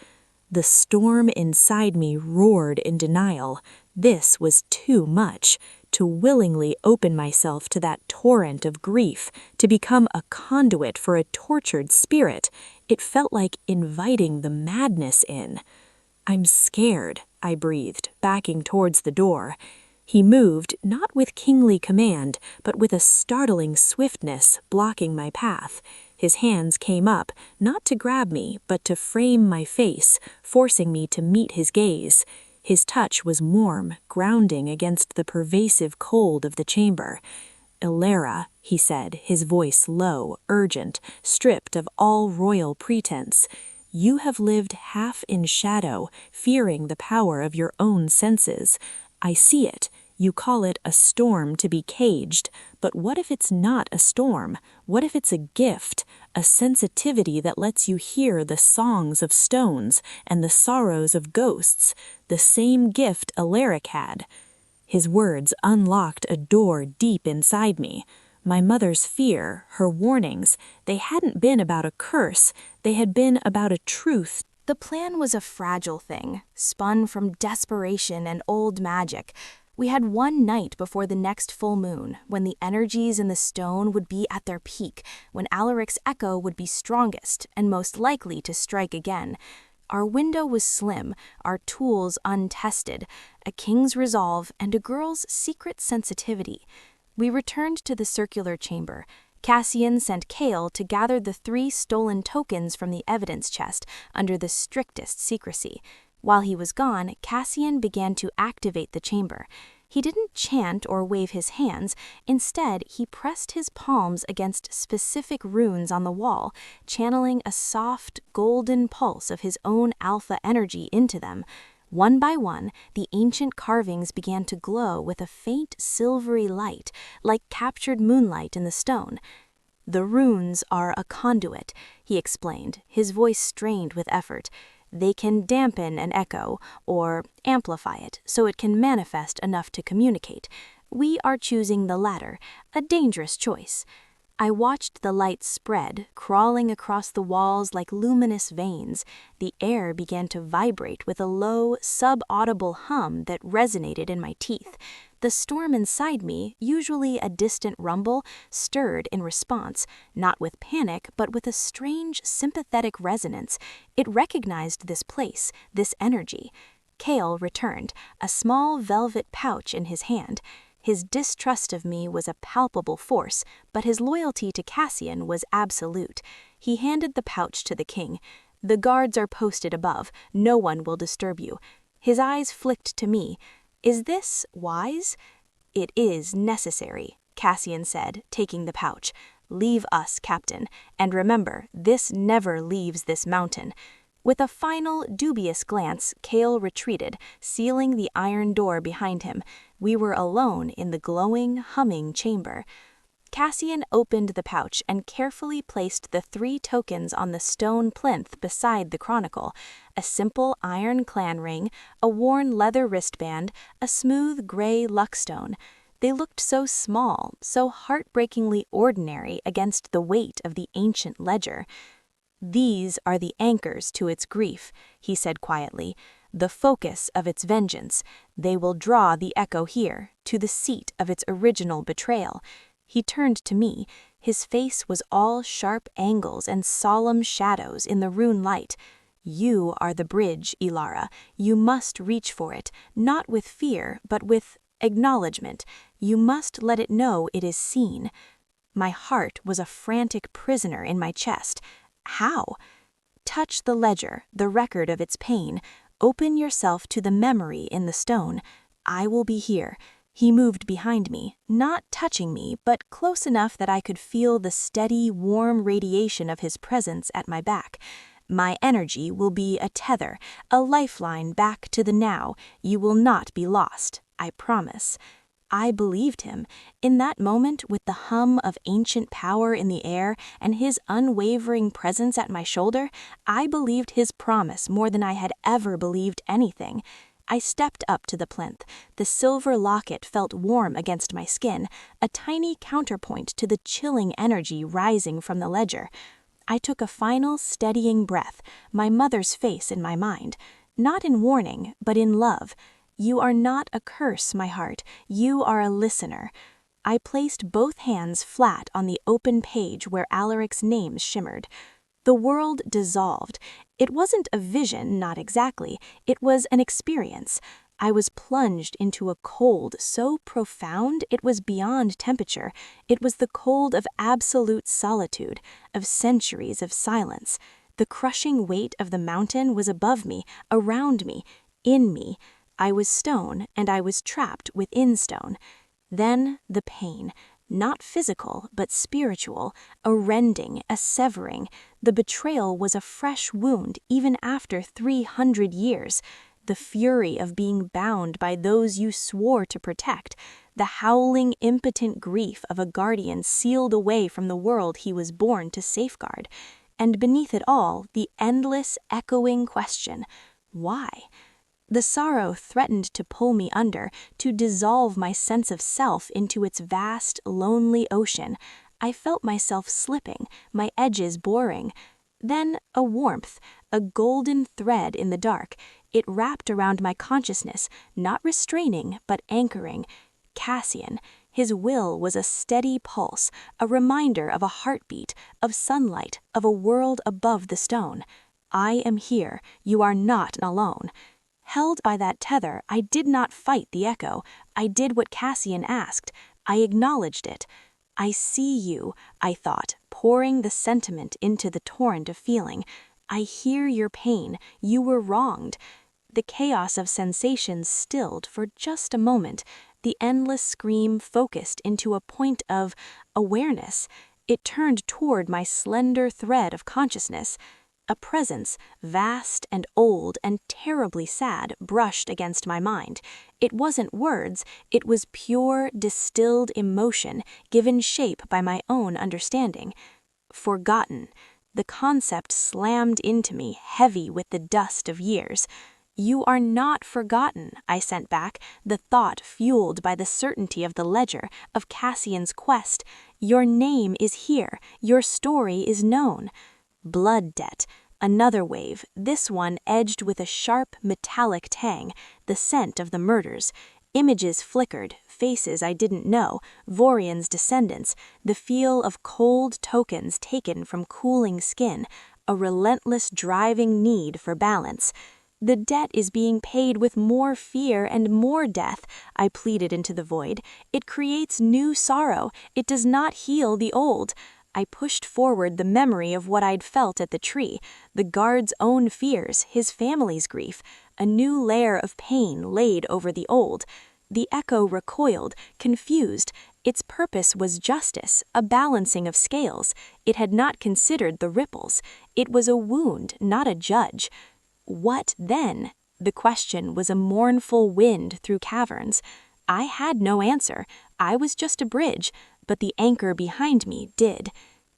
The storm inside me roared in denial. This was too much. To willingly open myself to that torrent of grief, to become a conduit for a tortured spirit, it felt like inviting the madness in. I'm scared, I breathed, backing towards the door. He moved, not with kingly command, but with a startling swiftness, blocking my path. His hands came up, not to grab me, but to frame my face, forcing me to meet his gaze. His touch was warm, grounding against the pervasive cold of the chamber. Ilara, he said, his voice low, urgent, stripped of all royal pretense. You have lived half in shadow, fearing the power of your own senses. I see it. You call it a storm to be caged, but what if it's not a storm? What if it's a gift, a sensitivity that lets you hear the songs of stones and the sorrows of ghosts, the same gift Alaric had? His words unlocked a door deep inside me. My mother's fear, her warnings, they hadn't been about a curse, they had been about a truth. The plan was a fragile thing, spun from desperation and old magic. We had one night before the next full moon, when the energies in the stone would be at their peak, when Alaric's echo would be strongest and most likely to strike again. Our window was slim, our tools untested, a king's resolve and a girl's secret sensitivity. We returned to the circular chamber. Cassian sent Cale to gather the 3 stolen tokens from the evidence chest under the strictest secrecy. While he was gone, Cassian began to activate the chamber. He didn't chant or wave his hands. Instead, he pressed his palms against specific runes on the wall, channeling a soft, golden pulse of his own alpha energy into them. One by one, the ancient carvings began to glow with a faint silvery light, like captured moonlight in the stone. "The runes are a conduit," he explained, his voice strained with effort. "They can dampen an echo, or amplify it, so it can manifest enough to communicate. We are choosing the latter, a dangerous choice." I watched the light spread, crawling across the walls like luminous veins. The air began to vibrate with a low, sub-audible hum that resonated in my teeth. The storm inside me, usually a distant rumble, stirred in response, not with panic, but with a strange, sympathetic resonance. It recognized this place, this energy. Kale returned, a small velvet pouch in his hand. His distrust of me was a palpable force, but his loyalty to Cassian was absolute. He handed the pouch to the king. "The guards are posted above. No one will disturb you." His eyes flicked to me. "Is this wise?" "It is necessary," Cassian said, taking the pouch. "Leave us, Captain, and remember, this never leaves this mountain." With a final, dubious glance, Kale retreated, sealing the iron door behind him. We were alone in the glowing, humming chamber. Cassian opened the pouch and carefully placed the 3 tokens on the stone plinth beside the chronicle: a simple iron clan ring, a worn leather wristband, a smooth gray luckstone. They looked so small, so heartbreakingly ordinary against the weight of the ancient ledger. "These are the anchors to its grief," he said quietly, "the focus of its vengeance. They will draw the echo here, to the seat of its original betrayal." He turned to me. His face was all sharp angles and solemn shadows in the rune light. "You are the bridge, Ilara. You must reach for it, not with fear, but with acknowledgement. You must let it know it is seen." My heart was a frantic prisoner in my chest. How? "Touch the ledger, the record of its pain. Open yourself to the memory in the stone. I will be here." He moved behind me, not touching me, but close enough that I could feel the steady, warm radiation of his presence at my back. "My energy will be a tether, a lifeline back to the now. You will not be lost, I promise." I believed him. In that moment, with the hum of ancient power in the air and his unwavering presence at my shoulder, I believed his promise more than I had ever believed anything. I stepped up to the plinth. The silver locket felt warm against my skin, a tiny counterpoint to the chilling energy rising from the ledger. I took a final steadying breath, my mother's face in my mind, not in warning, but in love. "You are not a curse, my heart. You are a listener." I placed both hands flat on the open page where Alaric's name shimmered. The world dissolved. It wasn't a vision, not exactly. It was an experience. I was plunged into a cold so profound it was beyond temperature. It was the cold of absolute solitude, of centuries of silence. The crushing weight of the mountain was above me, around me, in me. I was stone, and I was trapped within stone. Then the pain, not physical, but spiritual, a rending, a severing. The betrayal was a fresh wound even after 300 years. The fury of being bound by those you swore to protect. The howling, impotent grief of a guardian sealed away from the world he was born to safeguard. And beneath it all, the endless, echoing question, why? The sorrow threatened to pull me under, to dissolve my sense of self into its vast, lonely ocean. I felt myself slipping, my edges boring. Then a warmth, a golden thread in the dark. It wrapped around my consciousness, not restraining, but anchoring. Cassian. His will was a steady pulse, a reminder of a heartbeat, of sunlight, of a world above the stone. "I am here. You are not alone." Held by that tether, I did not fight the echo. I did what Cassian asked. I acknowledged it. "I see you," I thought, pouring the sentiment into the torrent of feeling. "I hear your pain. You were wronged." the chaos of sensations stilled for just a moment, the endless scream focused into a point of awareness. It turned toward my slender thread of consciousness. A presence, vast and old and terribly sad, brushed against my mind. It wasn't words, it was pure, distilled emotion, given shape by my own understanding. Forgotten. The concept slammed into me, heavy with the dust of years. "You are not forgotten," I sent back, the thought fueled by the certainty of the ledger, of Cassian's quest. "Your name is here, your story is known." Blood debt. Another wave, this one edged with a sharp, metallic tang, the scent of the murders. Images flickered, faces I didn't know, Vorian's descendants, the feel of cold tokens taken from cooling skin, a relentless driving need for balance. "The debt is being paid with more fear and more death," I pleaded into the void. "It creates new sorrow, it does not heal the old." I pushed forward the memory of what I'd felt at the tree, the guard's own fears, his family's grief, a new layer of pain laid over the old. The echo recoiled, confused. Its purpose was justice, a balancing of scales. It had not considered the ripples. It was a wound, not a judge. What then? The question was a mournful wind through caverns. I had no answer. I was just a bridge, but the anchor behind me did.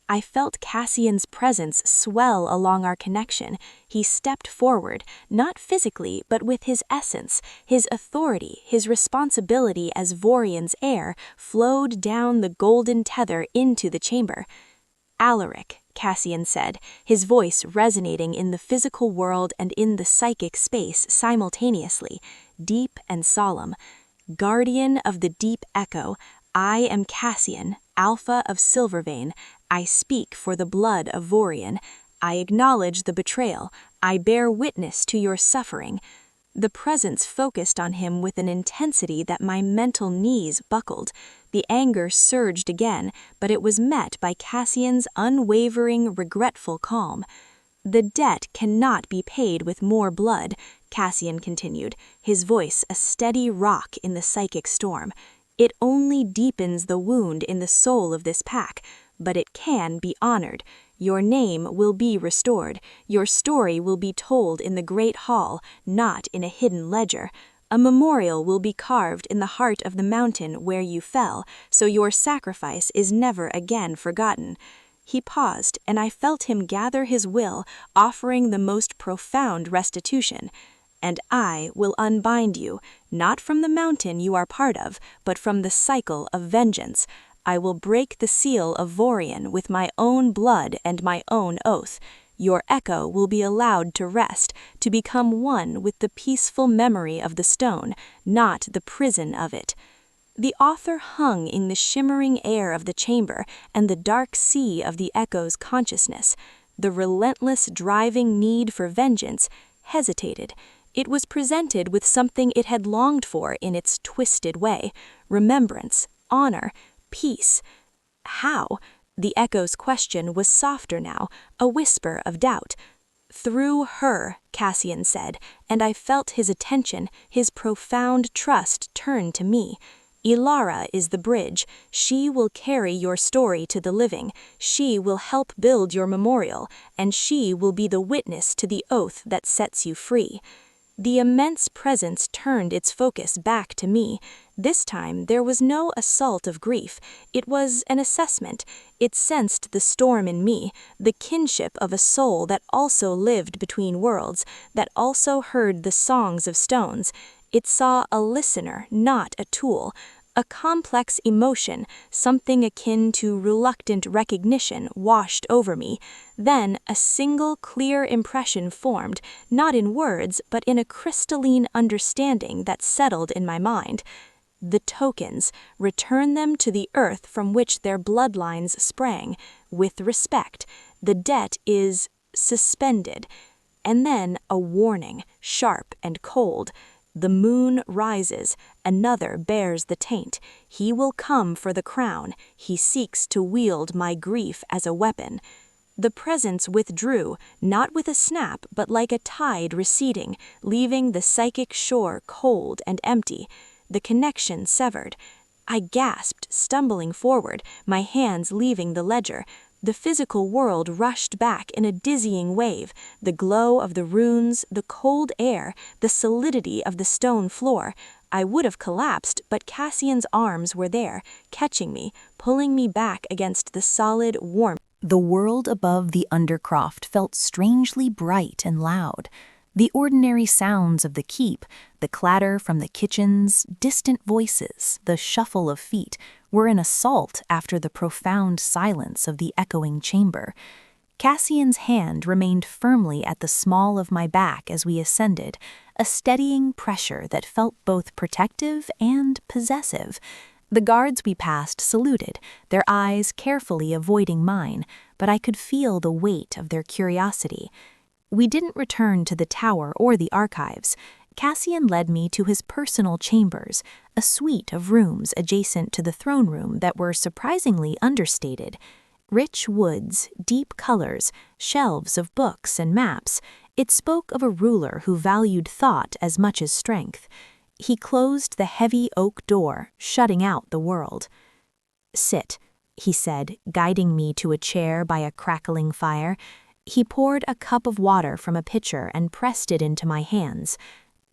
I felt Cassian's presence swell along our connection. He stepped forward, not physically, but with his essence. His authority, his responsibility as Vorian's heir, flowed down the golden tether into the chamber. "Alaric," Cassian said, his voice resonating in the physical world and in the psychic space simultaneously, deep and solemn. "Guardian of the deep echo, I am Cassian, Alpha of Silvervein. I speak for the blood of Vorian. I acknowledge the betrayal. I bear witness to your suffering." The presence focused on him with an intensity that my mental knees buckled. The anger surged again, but it was met by Cassian's unwavering, regretful calm. "The debt cannot be paid with more blood," Cassian continued, his voice a steady rock in the psychic storm. "It only deepens the wound in the soul of this pack, but it can be honored. Your name will be restored. Your story will be told in the great hall, not in a hidden ledger. A memorial will be carved in the heart of the mountain where you fell, so your sacrifice is never again forgotten." He paused, and I felt him gather his will, offering the most profound restitution. "And I will unbind you, not from the mountain you are part of, but from the cycle of vengeance. I will break the seal of Vorian with my own blood and my own oath. Your echo will be allowed to rest, to become one with the peaceful memory of the stone, not the prison of it." The author hung in the shimmering air of the chamber and the dark sea of the echo's consciousness. The relentless driving need for vengeance hesitated. It was presented with something it had longed for in its twisted way: remembrance, honor, peace. How? The echo's question was softer now, a whisper of doubt. "Through her," Cassian said, and I felt his attention, his profound trust turn to me. "Ilara is the bridge. She will carry your story to the living. She will help build your memorial, and she will be the witness to the oath that sets you free." The immense presence turned its focus back to me. This time there was no assault of grief. It was an assessment. It sensed the storm in me, the kinship of a soul that also lived between worlds, that also heard the songs of stones. It saw a listener, not a tool. A complex emotion, something akin to reluctant recognition, washed over me. Then a single clear impression formed, not in words, but in a crystalline understanding that settled in my mind. The tokens, return them to the earth from which their bloodlines sprang. With respect, the debt is suspended. And then a warning, sharp and cold. The moon rises, another bears the taint. He will come for the crown. He seeks to wield my grief as a weapon. The presence withdrew, not with a snap, but like a tide receding, leaving the psychic shore cold and empty, the connection severed. I gasped, stumbling forward, my hands leaving the ledger. The physical world rushed back in a dizzying wave, the glow of the runes, the cold air, the solidity of the stone floor. I would have collapsed, but Cassian's arms were there, catching me, pulling me back against the solid warmth. The world above the Undercroft felt strangely bright and loud. The ordinary sounds of the keep, the clatter from the kitchens, distant voices, the shuffle of feet, were an assault after the profound silence of the echoing chamber. Cassian's hand remained firmly at the small of my back as we ascended, a steadying pressure that felt both protective and possessive. The guards we passed saluted, their eyes carefully avoiding mine, but I could feel the weight of their curiosity. We didn't return to the tower or the archives. Cassian led me to his personal chambers, a suite of rooms adjacent to the throne room that were surprisingly understated. Rich woods, deep colors, shelves of books and maps. It spoke of a ruler who valued thought as much as strength. He closed the heavy oak door, shutting out the world. "Sit," he said, guiding me to a chair by a crackling fire. He poured a cup of water from a pitcher and pressed it into my hands.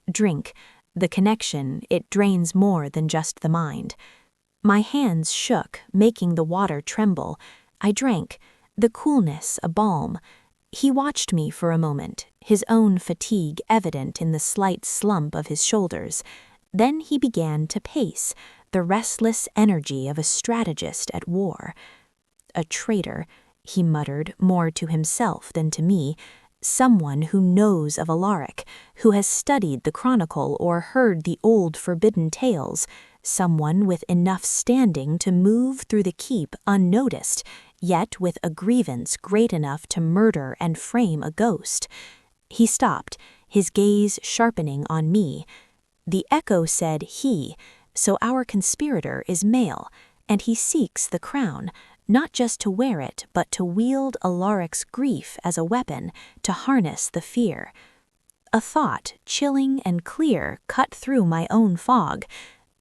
"Drink. The connection, it drains more than just the mind." My hands shook, making the water tremble. I drank, the coolness a balm. He watched me for a moment, his own fatigue evident in the slight slump of his shoulders. Then he began to pace, the restless energy of a strategist at war. "A traitor," he muttered, more to himself than to me, "someone who knows of Alaric, who has studied the chronicle or heard the old forbidden tales, someone with enough standing to move through the keep unnoticed, yet with a grievance great enough to murder and frame a ghost." He stopped, his gaze sharpening on me. The echo said he, so our conspirator is male, and he seeks the crown, not just to wear it, but to wield Alaric's grief as a weapon, to harness the fear. A thought, chilling and clear, cut through my own fog.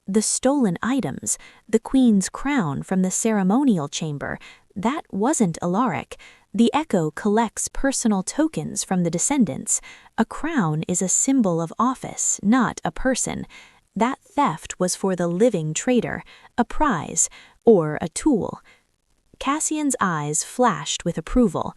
The stolen items, the queen's crown from the ceremonial chamber, that wasn't Alaric. The echo collects personal tokens from the descendants. A crown is a symbol of office, not a person. That theft was for the living traitor, a prize, or a tool. Cassian's eyes flashed with approval.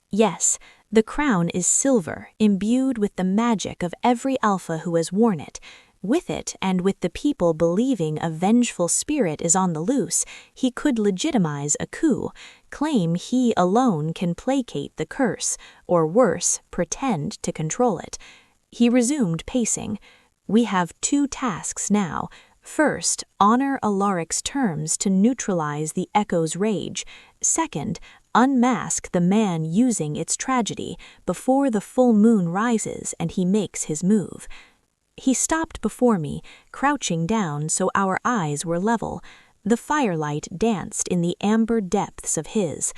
Yes, the crown is silver, imbued with the magic of every alpha who has worn it. With it, and with the people believing a vengeful spirit is on the loose, he could legitimize a coup, claim he alone can placate the curse, or worse, pretend to control it. He resumed pacing. "We have 2 tasks now. First, honor Alaric's terms to neutralize the echo's rage. Second, unmask the man using its tragedy before the full moon rises and he makes his move." He stopped before me, crouching down so our eyes were level. The firelight danced in the amber depths of his.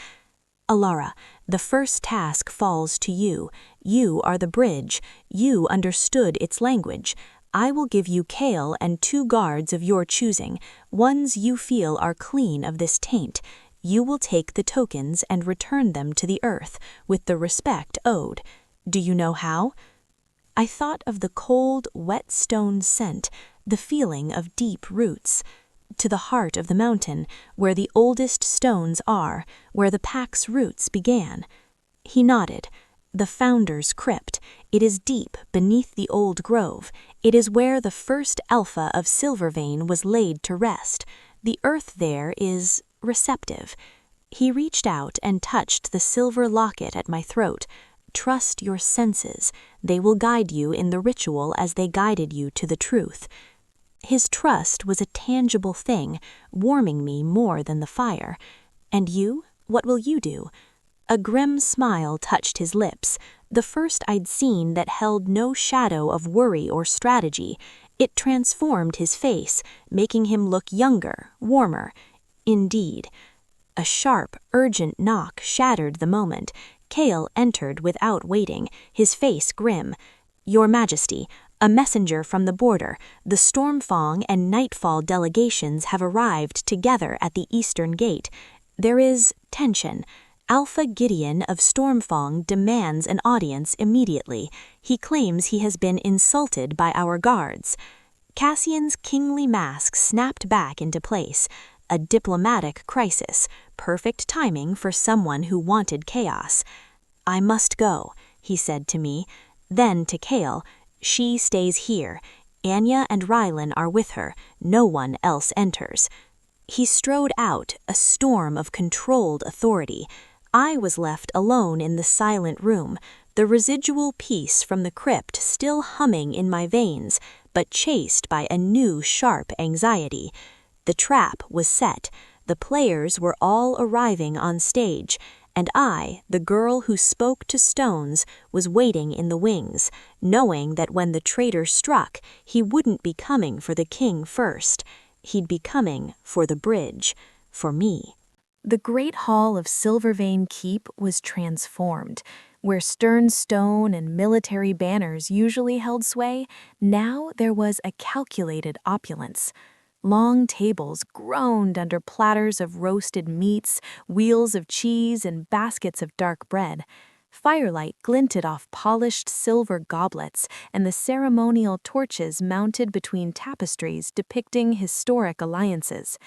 "Alara, the first task falls to you. You are the bridge. You understood its language. I will give you Kale and 2 guards of your choosing, ones you feel are clean of this taint. You will take the tokens and return them to the earth, with the respect owed. Do you know how?" I thought of the cold, wet stone scent, the feeling of deep roots. To the heart of the mountain, where the oldest stones are, where the pack's roots began. He nodded. "The Founder's Crypt. It is deep beneath the old grove. It is where the first alpha of Silvervein was laid to rest. The earth there is receptive." He reached out and touched the silver locket at my throat. "Trust your senses. They will guide you in the ritual as they guided you to the truth." His trust was a tangible thing, warming me more than the fire. "And you? What will you do?" A grim smile touched his lips, the first I'd seen that held no shadow of worry or strategy. It transformed his face, making him look younger, warmer. Indeed. A sharp, urgent knock shattered the moment. Kale entered without waiting, his face grim. "Your Majesty, a messenger from the border. The Stormfang and Nightfall delegations have arrived together at the eastern gate. There is tension. Alpha Gideon of Stormfang demands an audience immediately. He claims he has been insulted by our guards." Cassian's kingly mask snapped back into place. A diplomatic crisis, perfect timing for someone who wanted chaos. "I must go," he said to me. Then to Kale, "She stays here. Anya and Rylan are with her. No one else enters." He strode out, a storm of controlled authority. I was left alone in the silent room, the residual peace from the crypt still humming in my veins, but chased by a new sharp anxiety. The trap was set. The players were all arriving on stage, and I, the girl who spoke to stones, was waiting in the wings, knowing that when the traitor struck, he wouldn't be coming for the king first. He'd be coming for the bridge, for me. The great hall of Silvervein Keep was transformed. Where stern stone and military banners usually held sway, now there was a calculated opulence. Long tables groaned under platters of roasted meats, wheels of cheese, and baskets of dark bread. Firelight glinted off polished silver goblets, and the ceremonial torches mounted between tapestries depicting historic alliances.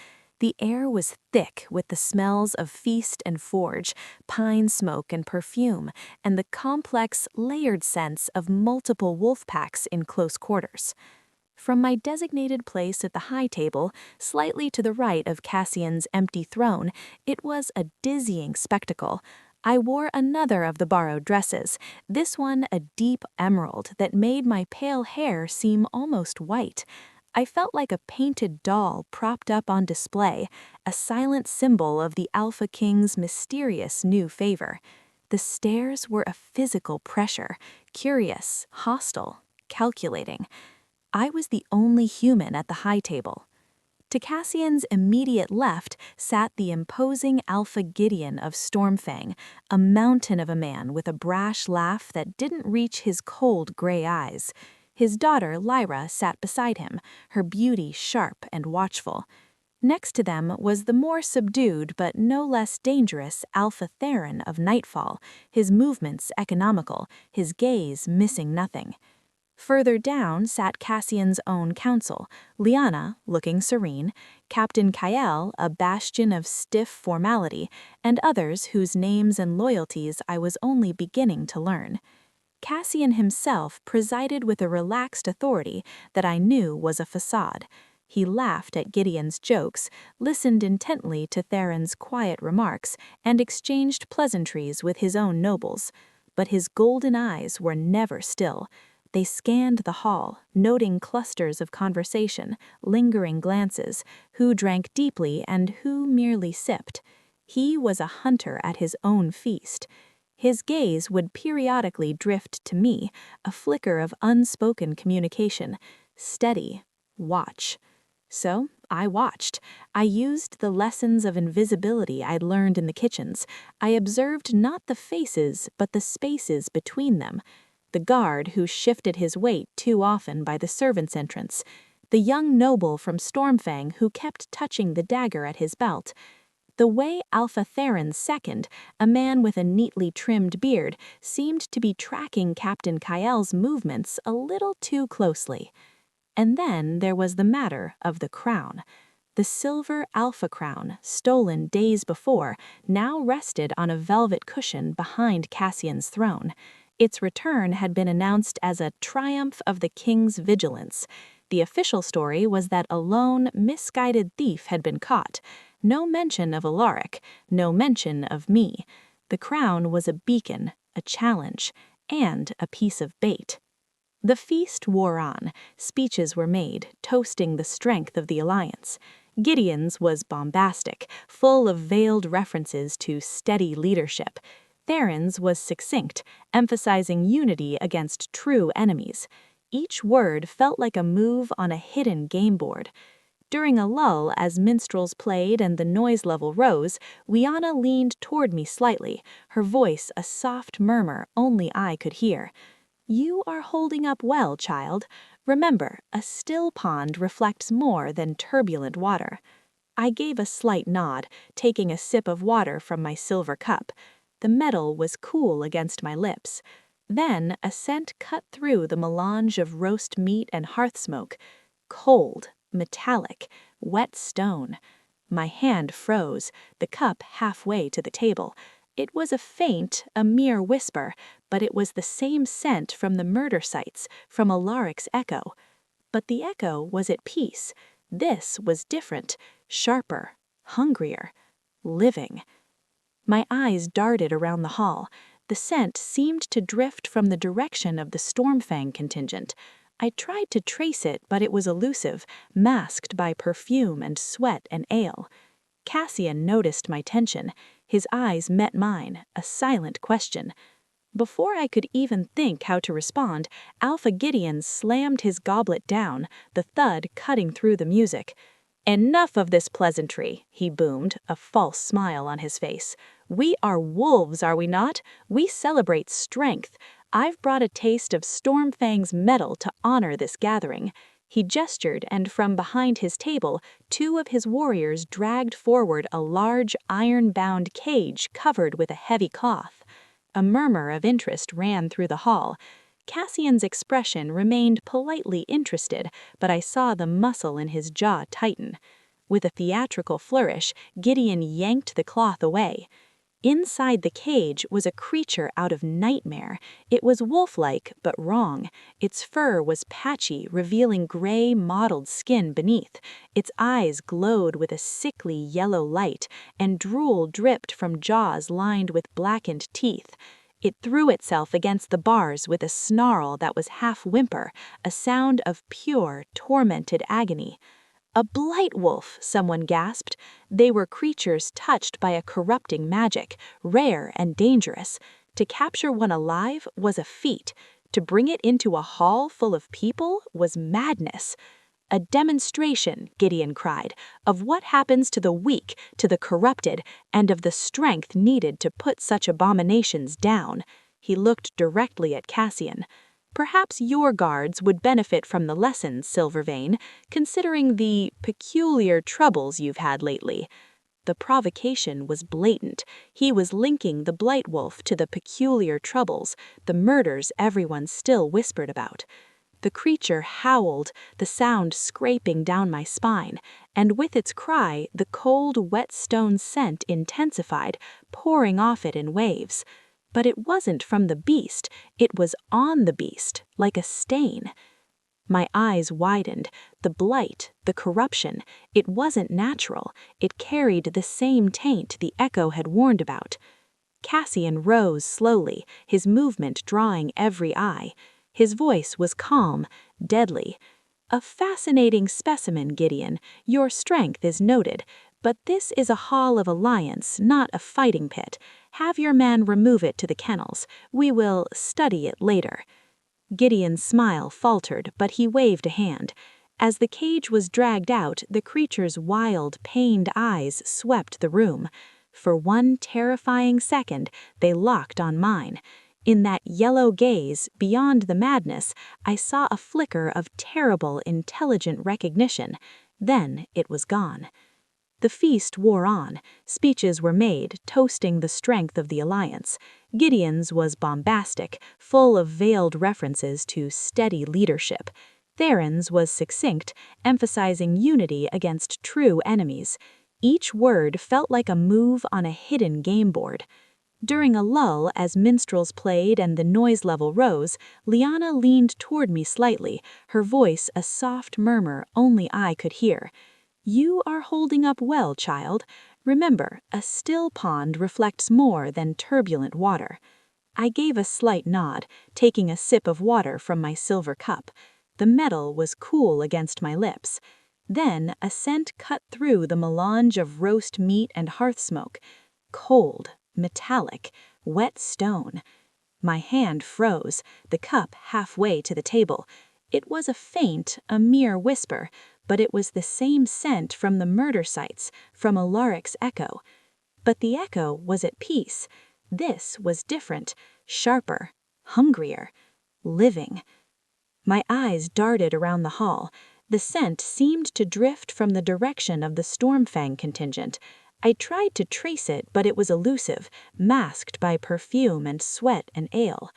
The air was thick with the smells of feast and forge, pine smoke and perfume, and the complex, layered scents of multiple wolf packs in close quarters. From my designated place at the high table, slightly to the right of Cassian's empty throne, it was a dizzying spectacle. I wore another of the borrowed dresses, this one a deep emerald that made my pale hair seem almost white. I felt like a painted doll propped up on display, a silent symbol of the Alpha King's mysterious new favor. The stares were a physical pressure, curious, hostile, calculating. I was the only human at the high table. To Cassian's immediate left sat the imposing Alpha Gideon of Stormfang, a mountain of a man with a brash laugh that didn't reach his cold gray eyes. His daughter, Lyra, sat beside him, her beauty sharp and watchful. Next to them was the more subdued but no less dangerous Alpha Theron of Nightfall, his movements economical, his gaze missing nothing. Further down sat Cassian's own council, Lyanna, looking serene, Captain Kyle, a bastion of stiff formality, and others whose names and loyalties I was only beginning to learn. Cassian himself presided with a relaxed authority that I knew was a facade. He laughed at Gideon's jokes, listened intently to Theron's quiet remarks, and exchanged pleasantries with his own nobles. But his golden eyes were never still. They scanned the hall, noting clusters of conversation, lingering glances, who drank deeply and who merely sipped. He was a hunter at his own feast. His gaze would periodically drift to me, a flicker of unspoken communication. Steady. Watch. So I watched. I used the lessons of invisibility I'd learned in the kitchens. I observed not the faces, but the spaces between them. The guard who shifted his weight too often by the servants' entrance. The young noble from Stormfang who kept touching the dagger at his belt. The way Alpha Theron II, a man with a neatly trimmed beard, seemed to be tracking Captain Kyle's movements a little too closely. And then there was the matter of the crown. The silver Alpha crown, stolen days before, now rested on a velvet cushion behind Cassian's throne. Its return had been announced as a triumph of the king's vigilance. The official story was that a lone, misguided thief had been caught. No mention of Alaric, no mention of me. The crown was a beacon, a challenge, and a piece of bait. The feast wore on. Speeches were made, toasting the strength of the alliance. Gideon's was bombastic, full of veiled references to steady leadership. Theron's was succinct, emphasizing unity against true enemies. Each word felt like a move on a hidden game board. During a lull, as minstrels played and the noise level rose, Liana leaned toward me slightly, her voice a soft murmur only I could hear. "You are holding up well, child. Remember, a still pond reflects more than turbulent water." I gave a slight nod, taking a sip of water from my silver cup. The metal was cool against my lips. Then a scent cut through the melange of roast meat and hearth smoke. Cold, metallic, wet stone. My hand froze, the cup halfway to the table. It was a mere whisper, but it was the same scent from the murder sites, from Alaric's echo. But the echo was at peace. This was different, sharper, hungrier, living. My eyes darted around the hall. The scent seemed to drift from the direction of the Stormfang contingent. I tried to trace it, but it was elusive, masked by perfume and sweat and ale. Cassian noticed my tension. His eyes met mine, a silent question. Before I could even think how to respond, Alpha Gideon slammed his goblet down, the thud cutting through the music. "Enough of this pleasantry," he boomed, a false smile on his face. "We are wolves, are we not? We celebrate strength. I've brought a taste of Stormfang's metal to honor this gathering." He gestured, and from behind his table, 2 of his warriors dragged forward a large iron-bound cage covered with a heavy cloth. A murmur of interest ran through the hall. Cassian's expression remained politely interested, but I saw the muscle in his jaw tighten. With a theatrical flourish, Gideon yanked the cloth away. Inside the cage was a creature out of nightmare. It was wolf-like, but wrong. Its fur was patchy, revealing gray, mottled skin beneath. Its eyes glowed with a sickly yellow light, and drool dripped from jaws lined with blackened teeth. It threw itself against the bars with a snarl that was half whimper, a sound of pure, tormented agony. "A blight wolf," someone gasped. They were creatures touched by a corrupting magic, rare and dangerous. To capture one alive was a feat. To bring it into a hall full of people was madness. "A demonstration," Gideon cried, "of what happens to the weak, to the corrupted, and of the strength needed to put such abominations down." He looked directly at Cassian. "Perhaps your guards would benefit from the lessons, Silvervein, considering the peculiar troubles you've had lately." The provocation was blatant. He was linking the blight wolf to the peculiar troubles, the murders everyone still whispered about. The creature howled, the sound scraping down my spine, and with its cry, the cold, wet stone scent intensified, pouring off it in waves. But it wasn't from the beast, it was on the beast, like a stain. My eyes widened. The blight, the corruption, it wasn't natural. It carried the same taint the echo had warned about. Cassian rose slowly, his movement drawing every eye. His voice was calm, deadly. "A fascinating specimen, Gideon. Your strength is noted. But this is a hall of alliance, not a fighting pit. Have your man remove it to the kennels. We will study it later." Gideon's smile faltered, but he waved a hand. As the cage was dragged out, the creature's wild, pained eyes swept the room. For one terrifying second, they locked on mine. In that yellow gaze, beyond the madness, I saw a flicker of terrible, intelligent recognition. Then it was gone. The feast wore on. Speeches were made, toasting the strength of the alliance. Gideon's was bombastic, full of veiled references to steady leadership. Theron's was succinct, emphasizing unity against true enemies. Each word felt like a move on a hidden game board. During a lull, as minstrels played and the noise level rose, Liana leaned toward me slightly, her voice a soft murmur only I could hear. "You are holding up well, child. Remember, a still pond reflects more than turbulent water." I gave a slight nod, taking a sip of water from my silver cup. The metal was cool against my lips. Then a scent cut through the melange of roast meat and hearth smoke. Cold, metallic, wet stone. My hand froze, the cup halfway to the table. It was a mere whisper, but it was the same scent from the murder sites, from Alaric's echo. But the echo was at peace. This was different, sharper, hungrier, living. My eyes darted around the hall. The scent seemed to drift from the direction of the Stormfang contingent. I tried to trace it, but it was elusive, masked by perfume and sweat and ale.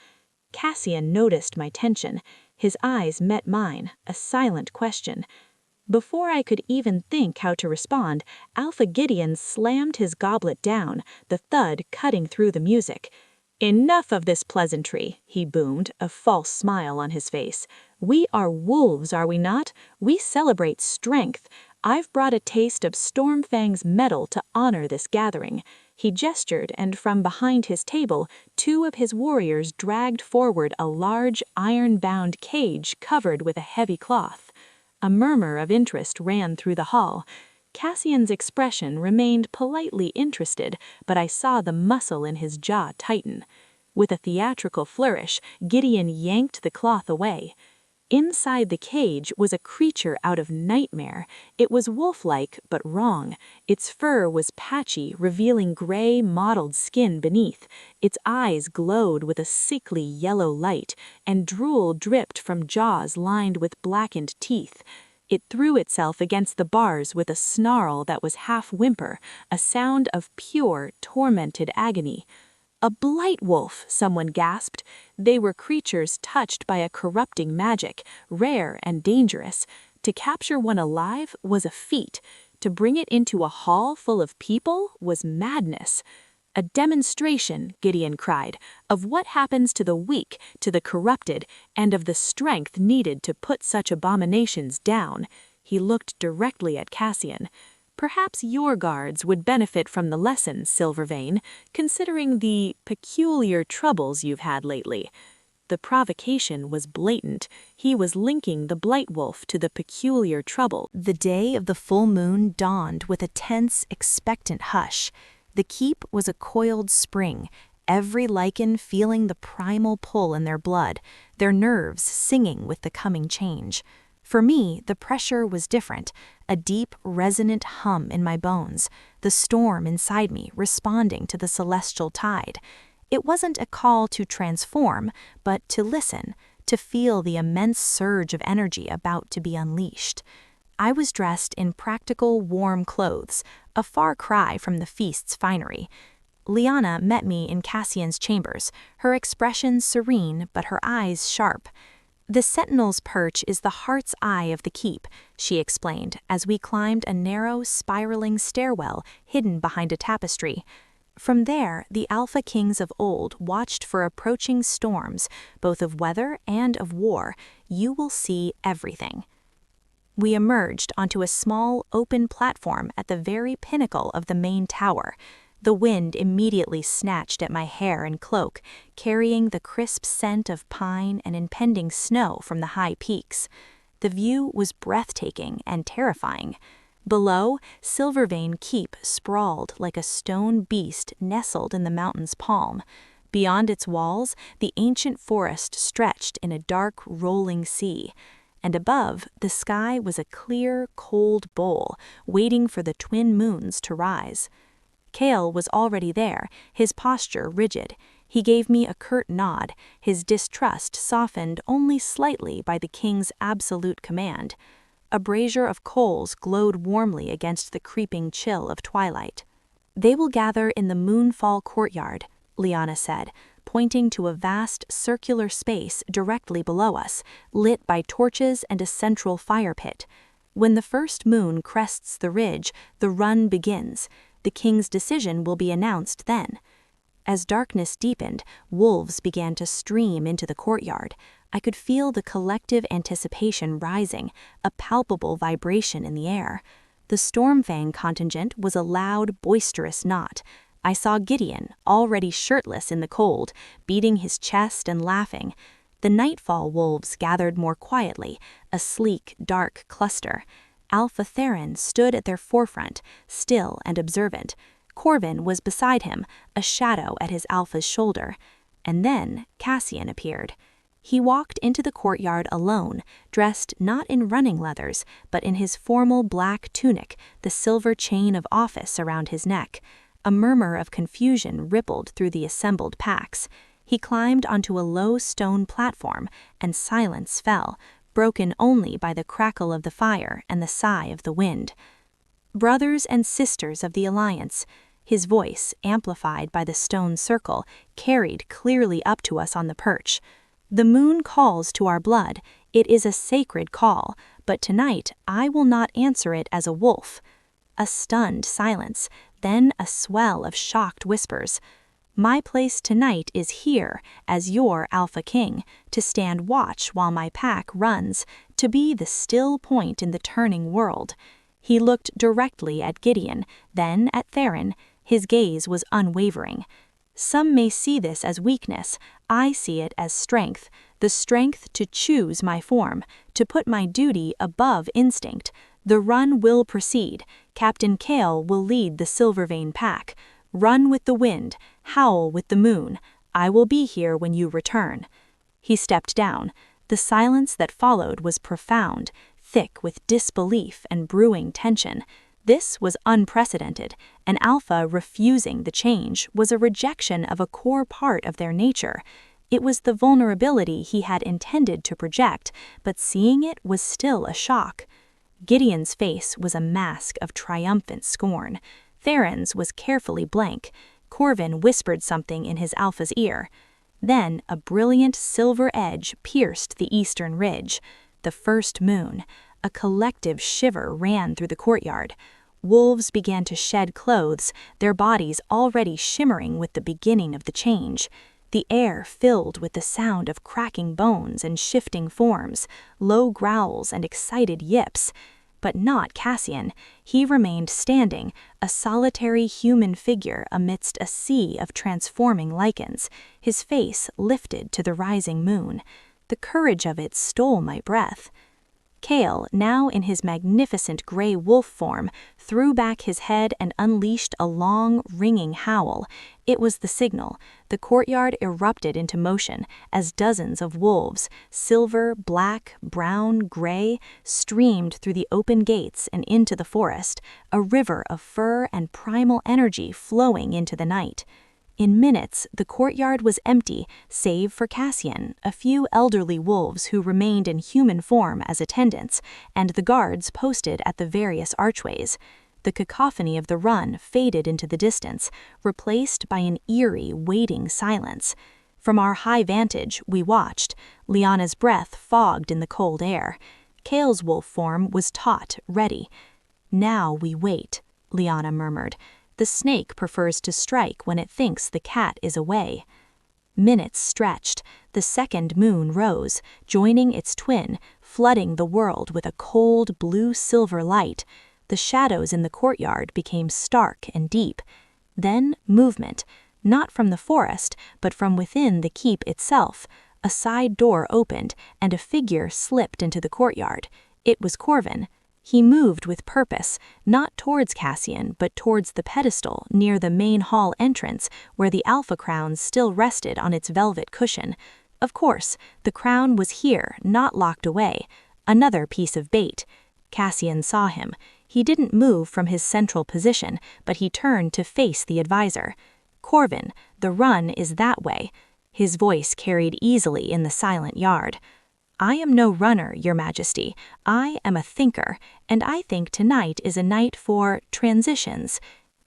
Cassian noticed my tension. His eyes met mine, a silent question. Before I could even think how to respond, Alpha Gideon slammed his goblet down, the thud cutting through the music. "Enough of this pleasantry," he boomed, a false smile on his face. "We are wolves, are we not? We celebrate strength. I've brought a taste of Stormfang's mettle to honor this gathering." He gestured, and from behind his table, 2 of his warriors dragged forward a large, iron-bound cage covered with a heavy cloth. A murmur of interest ran through the hall. Cassian's expression remained politely interested, but I saw the muscle in his jaw tighten. With a theatrical flourish, Gideon yanked the cloth away. Inside the cage was a creature out of nightmare. It was wolf-like, but wrong. Its fur was patchy, revealing gray, mottled skin beneath. Its eyes glowed with a sickly yellow light, and drool dripped from jaws lined with blackened teeth. It threw itself against the bars with a snarl that was half whimper, a sound of pure, tormented agony. "A blight wolf," someone gasped. They were creatures touched by a corrupting magic, rare and dangerous. To capture one alive was a feat. To bring it into a hall full of people was madness. "A demonstration," Gideon cried, "of what happens to the weak, to the corrupted, and of the strength needed to put such abominations down." He looked directly at Cassian. "Perhaps your guards would benefit from the lesson, Silvervein, considering the peculiar troubles you've had lately." The provocation was blatant. He was linking the blight wolf to the peculiar trouble. The day of the full moon dawned with a tense, expectant hush. The keep was a coiled spring, every lichen feeling the primal pull in their blood, their nerves singing with the coming change. For me, the pressure was different, a deep, resonant hum in my bones, the storm inside me responding to the celestial tide. It wasn't a call to transform, but to listen, to feel the immense surge of energy about to be unleashed. I was dressed in practical, warm clothes, a far cry from the feast's finery. Liana met me in Cassian's chambers, her expression serene but her eyes sharp. "The sentinel's perch is the heart's eye of the keep," she explained as we climbed a narrow, spiraling stairwell hidden behind a tapestry. From there, the Alpha Kings of old watched for approaching storms, both of weather and of war. You will see everything. We emerged onto a small, open platform at the very pinnacle of the main tower. The wind immediately snatched at my hair and cloak, carrying the crisp scent of pine and impending snow from the high peaks. The view was breathtaking and terrifying. Below, Silvervein Keep sprawled like a stone beast nestled in the mountain's palm. Beyond its walls, the ancient forest stretched in a dark, rolling sea. And above, the sky was a clear, cold bowl, waiting for the twin moons to rise. Kale was already there, his posture rigid. He gave me a curt nod, his distrust softened only slightly by the king's absolute command. A brazier of coals glowed warmly against the creeping chill of twilight. "They will gather in the Moonfall courtyard," Liana said, pointing to a vast circular space directly below us, lit by torches and a central fire pit. "When the first moon crests the ridge, the run begins. The king's decision will be announced then." As darkness deepened, wolves began to stream into the courtyard. I could feel the collective anticipation rising, a palpable vibration in the air. The Stormfang contingent was a loud, boisterous knot. I saw Gideon, already shirtless in the cold, beating his chest and laughing. The Nightfall wolves gathered more quietly, a sleek, dark cluster. Alpha Theron stood at their forefront, still and observant. Corvin was beside him, a shadow at his alpha's shoulder. And then Cassian appeared. He walked into the courtyard alone, dressed not in running leathers, but in his formal black tunic, the silver chain of office around his neck. A murmur of confusion rippled through the assembled packs. He climbed onto a low stone platform, and silence fell, broken only by the crackle of the fire and the sigh of the wind. "Brothers and sisters of the Alliance," his voice, amplified by the stone circle, carried clearly up to us on the perch. "The moon calls to our blood. It is a sacred call, but tonight I will not answer it as a wolf." A stunned silence, then a swell of shocked whispers. "My place tonight is here, as your Alpha King, to stand watch while my pack runs, to be the still point in the turning world." He looked directly at Gideon, then at Theron. His gaze was unwavering. "Some may see this as weakness. I see it as strength, the strength to choose my form, to put my duty above instinct. The run will proceed. Captain Kale will lead the Silvervein Pack. Run with the wind, howl with the moon. I will be here when you return." He stepped down. The silence that followed was profound, thick with disbelief and brewing tension. This was unprecedented. An alpha refusing the change was a rejection of a core part of their nature. It was the vulnerability he had intended to project, but seeing it was still a shock. Gideon's face was a mask of triumphant scorn. Theron's was carefully blank. Corvin whispered something in his alpha's ear. Then a brilliant silver edge pierced the eastern ridge. The first moon. A collective shiver ran through the courtyard. Wolves began to shed clothes, their bodies already shimmering with the beginning of the change. The air filled with the sound of cracking bones and shifting forms, low growls and excited yips. But not Cassian. He remained standing, a solitary human figure amidst a sea of transforming lichens, his face lifted to the rising moon. The courage of it stole my breath. Kale, now in his magnificent gray wolf form, threw back his head and unleashed a long, ringing howl. It was the signal. The courtyard erupted into motion as dozens of wolves, silver, black, brown, gray, streamed through the open gates and into the forest, a river of fur and primal energy flowing into the night. In minutes, the courtyard was empty, save for Cassian, a few elderly wolves who remained in human form as attendants, and the guards posted at the various archways. The cacophony of the run faded into the distance, replaced by an eerie, waiting silence. From our high vantage, we watched. Liana's breath fogged in the cold air. Kale's wolf form was taut, ready. "Now we wait," Liana murmured. "The snake prefers to strike when it thinks the cat is away." Minutes stretched. The second moon rose, joining its twin, flooding the world with a cold blue-silver light. The shadows in the courtyard became stark and deep. Then movement, not from the forest, but from within the keep itself. A side door opened, and a figure slipped into the courtyard. It was Corvin. He moved with purpose, not towards Cassian, but towards the pedestal near the main hall entrance, where the alpha crown still rested on its velvet cushion. Of course, the crown was here, not locked away. Another piece of bait. Cassian saw him. He didn't move from his central position, but he turned to face the advisor. "Corvin, the run is that way." His voice carried easily in the silent yard. "I am no runner, Your Majesty. I am a thinker, and I think tonight is a night for transitions."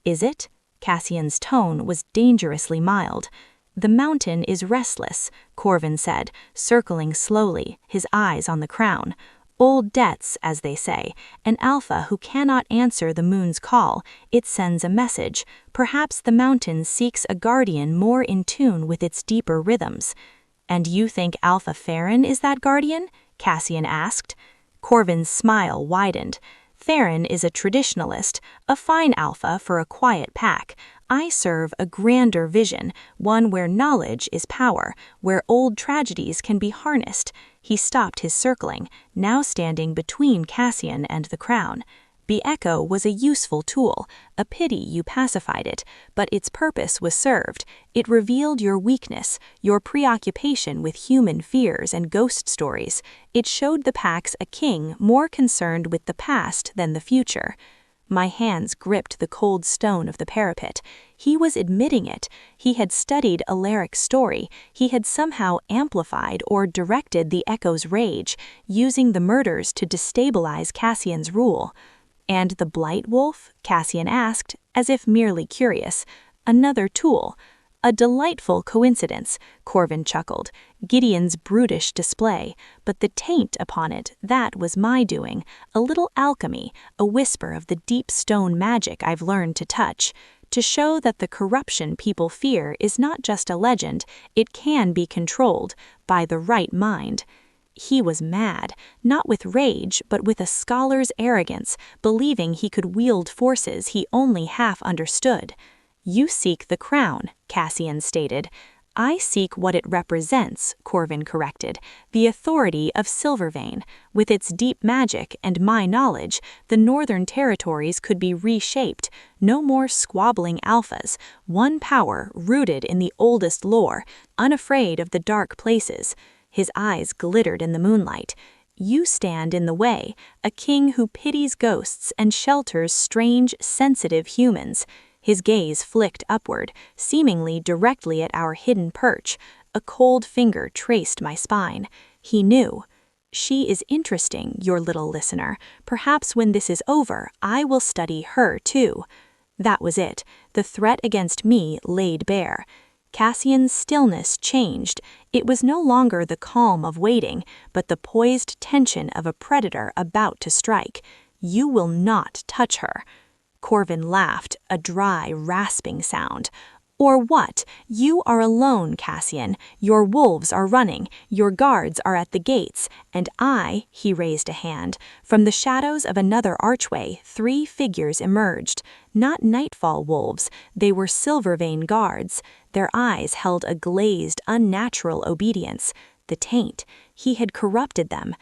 "Is it?" Cassian's tone was dangerously mild. "The mountain is restless," Corvin said, circling slowly, his eyes on the crown. "Old debts, as they say. An alpha who cannot answer the moon's call, it sends a message. Perhaps the mountain seeks a guardian more in tune with its deeper rhythms." "And you think Alpha Theron is that guardian?" Cassian asked. Corvin's smile widened. "Theron is a traditionalist, a fine alpha for a quiet pack. I serve a grander vision, one where knowledge is power, where old tragedies can be harnessed." He stopped his circling, now standing between Cassian and the crown. The echo was a useful tool. A pity you pacified it, but its purpose was served. It revealed your weakness, your preoccupation with human fears and ghost stories. It showed the packs a king more concerned with the past than the future. My hands gripped the cold stone of the parapet. He was admitting it. He had studied Alaric's story. He had somehow amplified or directed the echo's rage, using the murders to destabilize Cassian's rule. And the blight wolf? Cassian asked, as if merely curious. Another tool. A delightful coincidence, Corvin chuckled. Gideon's brutish display, but the taint upon it, that was my doing. A little alchemy, a whisper of the deep stone magic I've learned to touch, to show that the corruption people fear is not just a legend, it can be controlled by the right mind. He was mad, not with rage, but with a scholar's arrogance, believing he could wield forces he only half understood. You seek the crown, Cassian stated. I seek what it represents, Corvin corrected, the authority of Silvervein. With its deep magic and my knowledge, the northern territories could be reshaped. No more squabbling alphas, one power rooted in the oldest lore, unafraid of the dark places. His eyes glittered in the moonlight. You stand in the way, a king who pities ghosts and shelters strange, sensitive humans. His gaze flicked upward, seemingly directly at our hidden perch. A cold finger traced my spine. He knew. She is interesting, your little listener. Perhaps when this is over, I will study her too. That was it. The threat against me laid bare. Cassian's stillness changed. It was no longer the calm of waiting, but the poised tension of a predator about to strike. You will not touch her. Corvin laughed, a dry, rasping sound. Or what? You are alone, Cassian. Your wolves are running, your guards are at the gates, and I, he raised a hand. From the shadows of another archway, 3 figures emerged. Not nightfall wolves, they were Silvervein guards. Their eyes held a glazed, unnatural obedience. The taint. He had corrupted them.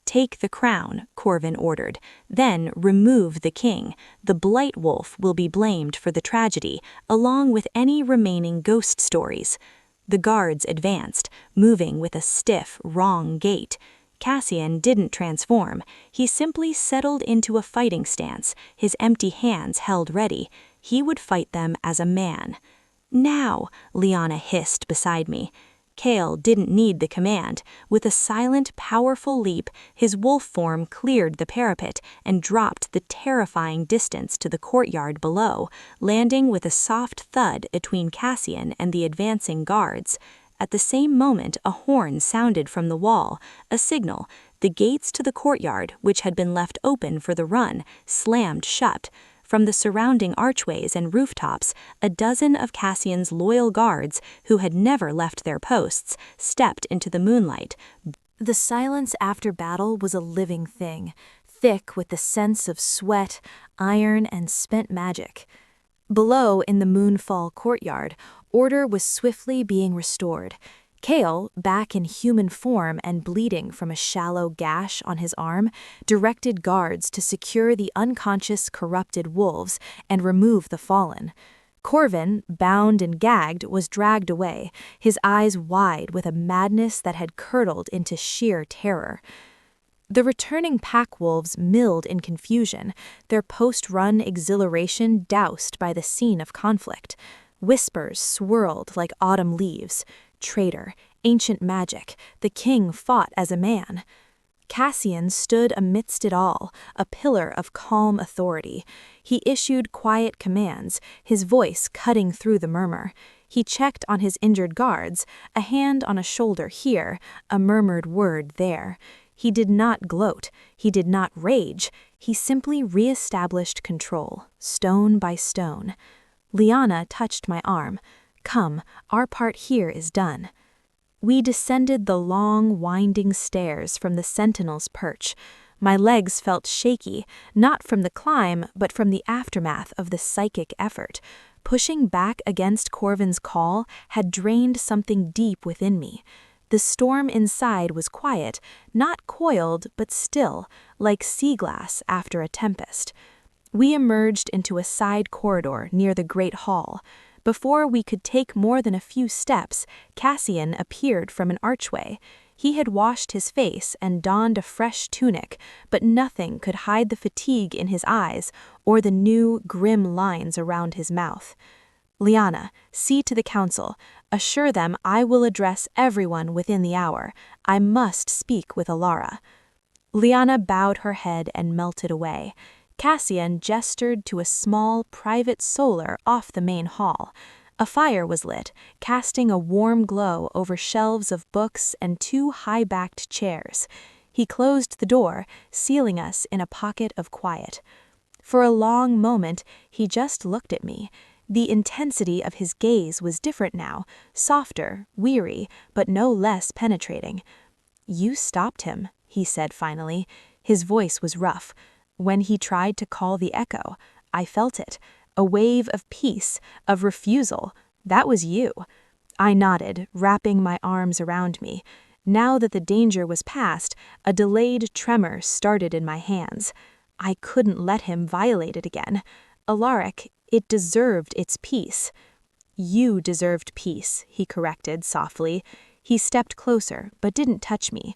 Take the crown, Corvin ordered. Then remove the king. The blight wolf will be blamed for the tragedy, along with any remaining ghost stories. The guards advanced, moving with a stiff, wrong gait. Cassian didn't transform. He simply settled into a fighting stance, his empty hands held ready. He would fight them as a man. Now, Liana hissed beside me. Kale didn't need the command. With a silent, powerful leap, his wolf form cleared the parapet and dropped the terrifying distance to the courtyard below, landing with a soft thud between Cassian and the advancing guards. At the same moment, a horn sounded from the wall, a signal. The gates to the courtyard, which had been left open for the run, slammed shut. From the surrounding archways and rooftops, a dozen of Cassian's loyal guards, who had never left their posts, stepped into the moonlight. The silence after battle was a living thing, thick with the sense of sweat, iron, and spent magic. Below, in the moonfall courtyard, order was swiftly being restored. Kale, back in human form and bleeding from a shallow gash on his arm, directed guards to secure the unconscious, corrupted wolves and remove the fallen. Corvin, bound and gagged, was dragged away, his eyes wide with a madness that had curdled into sheer terror. The returning pack wolves milled in confusion, their post-run exhilaration doused by the scene of conflict. Whispers swirled like autumn leaves. Traitor, ancient magic, the king fought as a man. Cassian stood amidst it all, a pillar of calm authority. He issued quiet commands, his voice cutting through the murmur. He checked on his injured guards, a hand on a shoulder here, a murmured word there. He did not gloat, he did not rage, he simply re-established control, stone by stone. Liana touched my arm. Come, our part here is done. We descended the long, winding stairs from the sentinel's perch. My legs felt shaky, not from the climb, but from the aftermath of the psychic effort. Pushing back against Corvin's call had drained something deep within me. The storm inside was quiet, not coiled, but still, like sea glass after a tempest. We emerged into a side corridor near the Great Hall. Before we could take more than a few steps, Cassian appeared from an archway. He had washed his face and donned a fresh tunic, but nothing could hide the fatigue in his eyes or the new, grim lines around his mouth. "Liana, see to the council. Assure them I will address everyone within the hour. I must speak with Alara." Liana bowed her head and melted away. Cassian gestured to a small, private solar off the main hall. A fire was lit, casting a warm glow over shelves of books and 2 high-backed chairs. He closed the door, sealing us in a pocket of quiet. For a long moment, he just looked at me. The intensity of his gaze was different now, softer, weary, but no less penetrating. "You stopped him," he said finally. His voice was rough. "When he tried to call the echo, I felt it. A wave of peace, of refusal. That was you." I nodded, wrapping my arms around me. Now that the danger was past, a delayed tremor started in my hands. I couldn't let him violate it again. Alaric, it deserved its peace. "You deserved peace," he corrected softly. He stepped closer, but didn't touch me.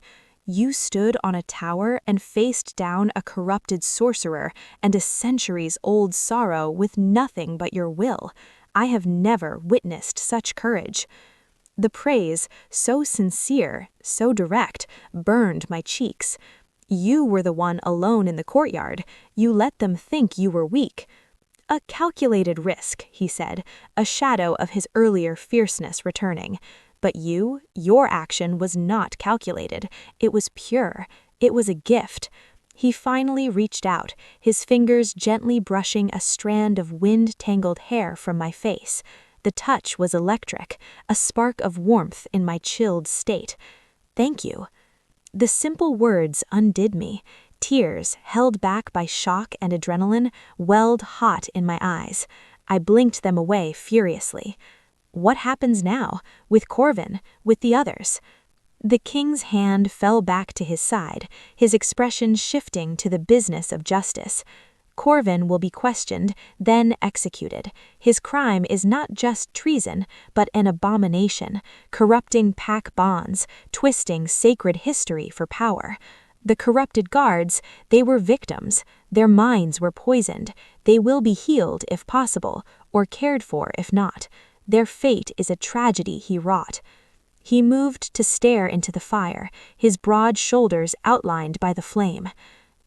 "You stood on a tower and faced down a corrupted sorcerer and a centuries-old sorrow with nothing but your will. I have never witnessed such courage." The praise, so sincere, so direct, burned my cheeks. "You were the one alone in the courtyard. You let them think you were weak." "A calculated risk," he said, a shadow of his earlier fierceness returning. "But your action was not calculated. It was pure. It was a gift." He finally reached out, his fingers gently brushing a strand of wind-tangled hair from my face. The touch was electric, a spark of warmth in my chilled state. "Thank you." The simple words undid me. Tears, held back by shock and adrenaline, welled hot in my eyes. I blinked them away furiously. "What happens now? With Corvin? With the others?" The king's hand fell back to his side, his expression shifting to the business of justice. "Corvin will be questioned, then executed. His crime is not just treason, but an abomination, corrupting pack bonds, twisting sacred history for power. The corrupted guards, they were victims. Their minds were poisoned. They will be healed if possible, or cared for if not. Their fate is a tragedy he wrought." He moved to stare into the fire, his broad shoulders outlined by the flame.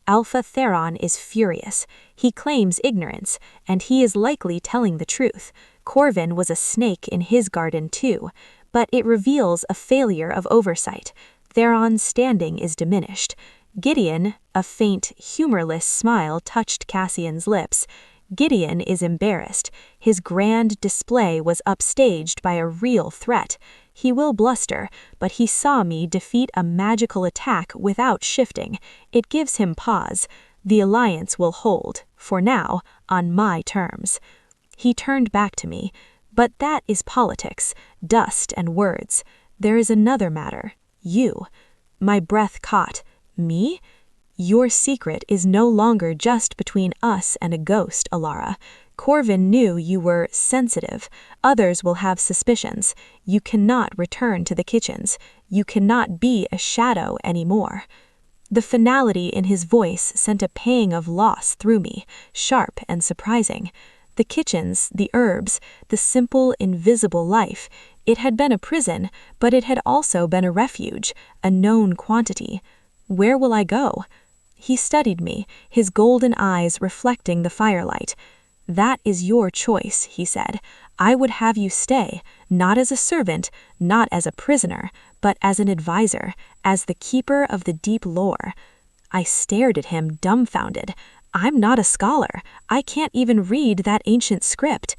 "Alpha Theron is furious. He claims ignorance, and he is likely telling the truth. Corvin was a snake in his garden too, but it reveals a failure of oversight. Theron's standing is diminished." Gideon, a faint, humorless smile touched Cassian's lips. Gideon is embarrassed. His grand display was upstaged by a real threat. He will bluster, but he saw me defeat a magical attack without shifting. It gives him pause. The alliance will hold, for now, on my terms. He turned back to me. "But that is politics, dust and words. There is another matter. You." My breath caught. "Me?" "Your secret is no longer just between us and a ghost, Alara. Corvin knew you were sensitive. Others will have suspicions. You cannot return to the kitchens. You cannot be a shadow anymore." The finality in his voice sent a pang of loss through me, sharp and surprising. The kitchens, the herbs, the simple, invisible life. It had been a prison, but it had also been a refuge, a known quantity. Where will I go? He studied me, his golden eyes reflecting the firelight. "That is your choice," he said. "I would have you stay, not as a servant, not as a prisoner, but as an advisor, as the keeper of the deep lore." I stared at him dumbfounded. "I'm not a scholar. I can't even read that ancient script."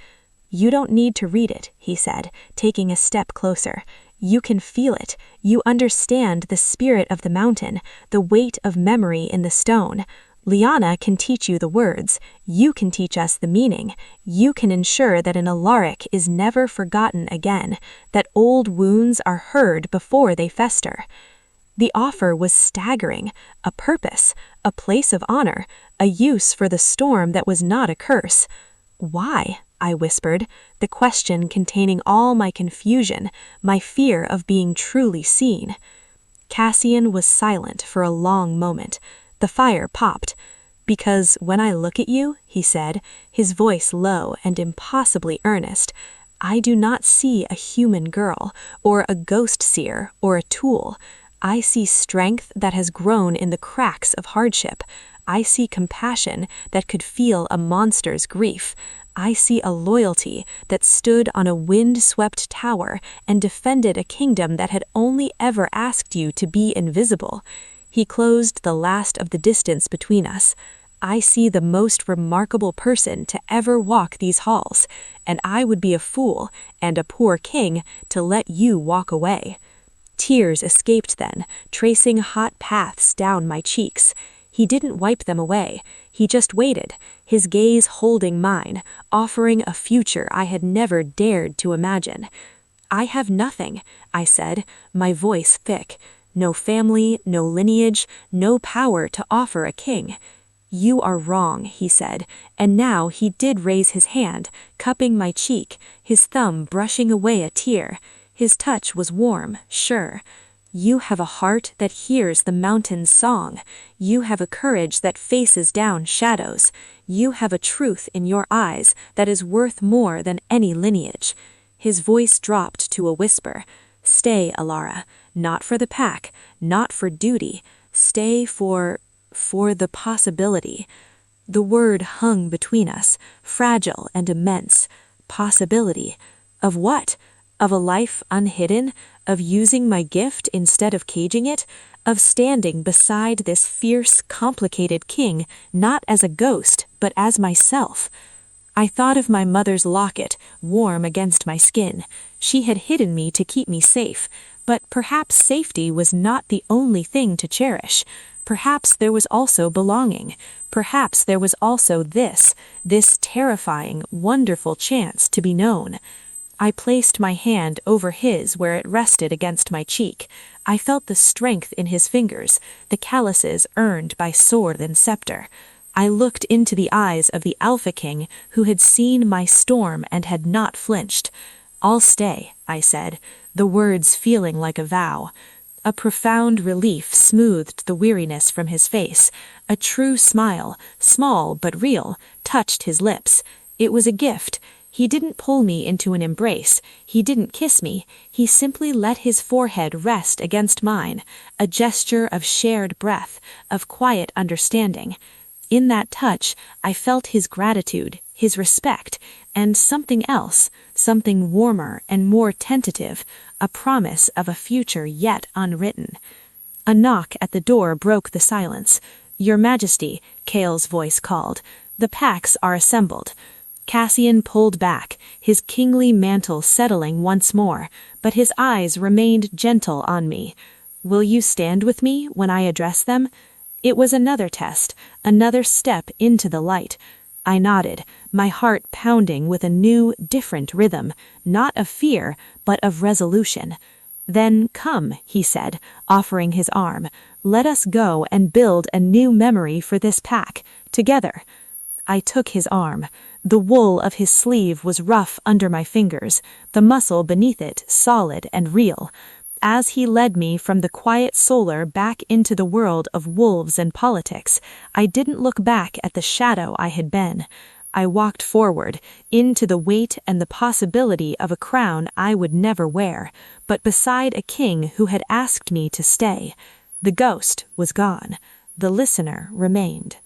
"You don't need to read it," he said, taking a step closer. "You can feel it. You understand the spirit of the mountain, the weight of memory in the stone. Liana can teach you the words. You can teach us the meaning. You can ensure that an Alaric is never forgotten again, that old wounds are heard before they fester." The offer was staggering, a purpose, a place of honor, a use for the storm that was not a curse. Why? I whispered, the question containing all my confusion, my fear of being truly seen. Cassian was silent for a long moment. The fire popped. "Because when I look at you," he said, his voice low and impossibly earnest, "I do not see a human girl, or a ghost seer, or a tool. I see strength that has grown in the cracks of hardship. I see compassion that could feel a monster's grief. I see a loyalty that stood on a wind-swept tower and defended a kingdom that had only ever asked you to be invisible." He closed the last of the distance between us. "I see the most remarkable person to ever walk these halls, and I would be a fool and a poor king to let you walk away." Tears escaped then, tracing hot paths down my cheeks. He didn't wipe them away. He just waited, his gaze holding mine, offering a future I had never dared to imagine. "I have nothing," I said, my voice thick. "No family, no lineage, no power to offer a king." "You are wrong," he said, and now he did raise his hand, cupping my cheek, his thumb brushing away a tear. His touch was warm, sure. "You have a heart that hears the mountain's song. You have a courage that faces down shadows. You have a truth in your eyes that is worth more than any lineage." His voice dropped to a whisper. "Stay, Alara. Not for the pack, not for duty. Stay for the possibility." The word hung between us, fragile and immense. Possibility. Of what? Of a life unhidden? Of using my gift instead of caging it? Of standing beside this fierce, complicated king, not as a ghost, but as myself? I thought of my mother's locket, warm against my skin. She had hidden me to keep me safe, but perhaps safety was not the only thing to cherish. Perhaps there was also belonging. Perhaps there was also this terrifying, wonderful chance to be known. I placed my hand over his where it rested against my cheek. I felt the strength in his fingers, the calluses earned by sword and scepter. I looked into the eyes of the Alpha King who had seen my storm and had not flinched. "I'll stay," I said, the words feeling like a vow. A profound relief smoothed the weariness from his face. A true smile, small but real, touched his lips. It was a gift. He didn't pull me into an embrace. He didn't kiss me. He simply let his forehead rest against mine, a gesture of shared breath, of quiet understanding. In that touch, I felt his gratitude, his respect, and something else, something warmer and more tentative, a promise of a future yet unwritten. A knock at the door broke the silence. "Your Majesty," Kale's voice called. "The packs are assembled." Cassian pulled back, his kingly mantle settling once more, but his eyes remained gentle on me. "Will you stand with me when I address them?" It was another test, another step into the light. I nodded, my heart pounding with a new, different rhythm, not of fear, but of resolution. "Then come," he said, offering his arm. "Let us go and build a new memory for this pack, together." I took his arm. The wool of his sleeve was rough under my fingers, the muscle beneath it solid and real. As he led me from the quiet solar back into the world of wolves and politics, I didn't look back at the shadow I had been. I walked forward, into the weight and the possibility of a crown I would never wear, but beside a king who had asked me to stay. The ghost was gone. The listener remained.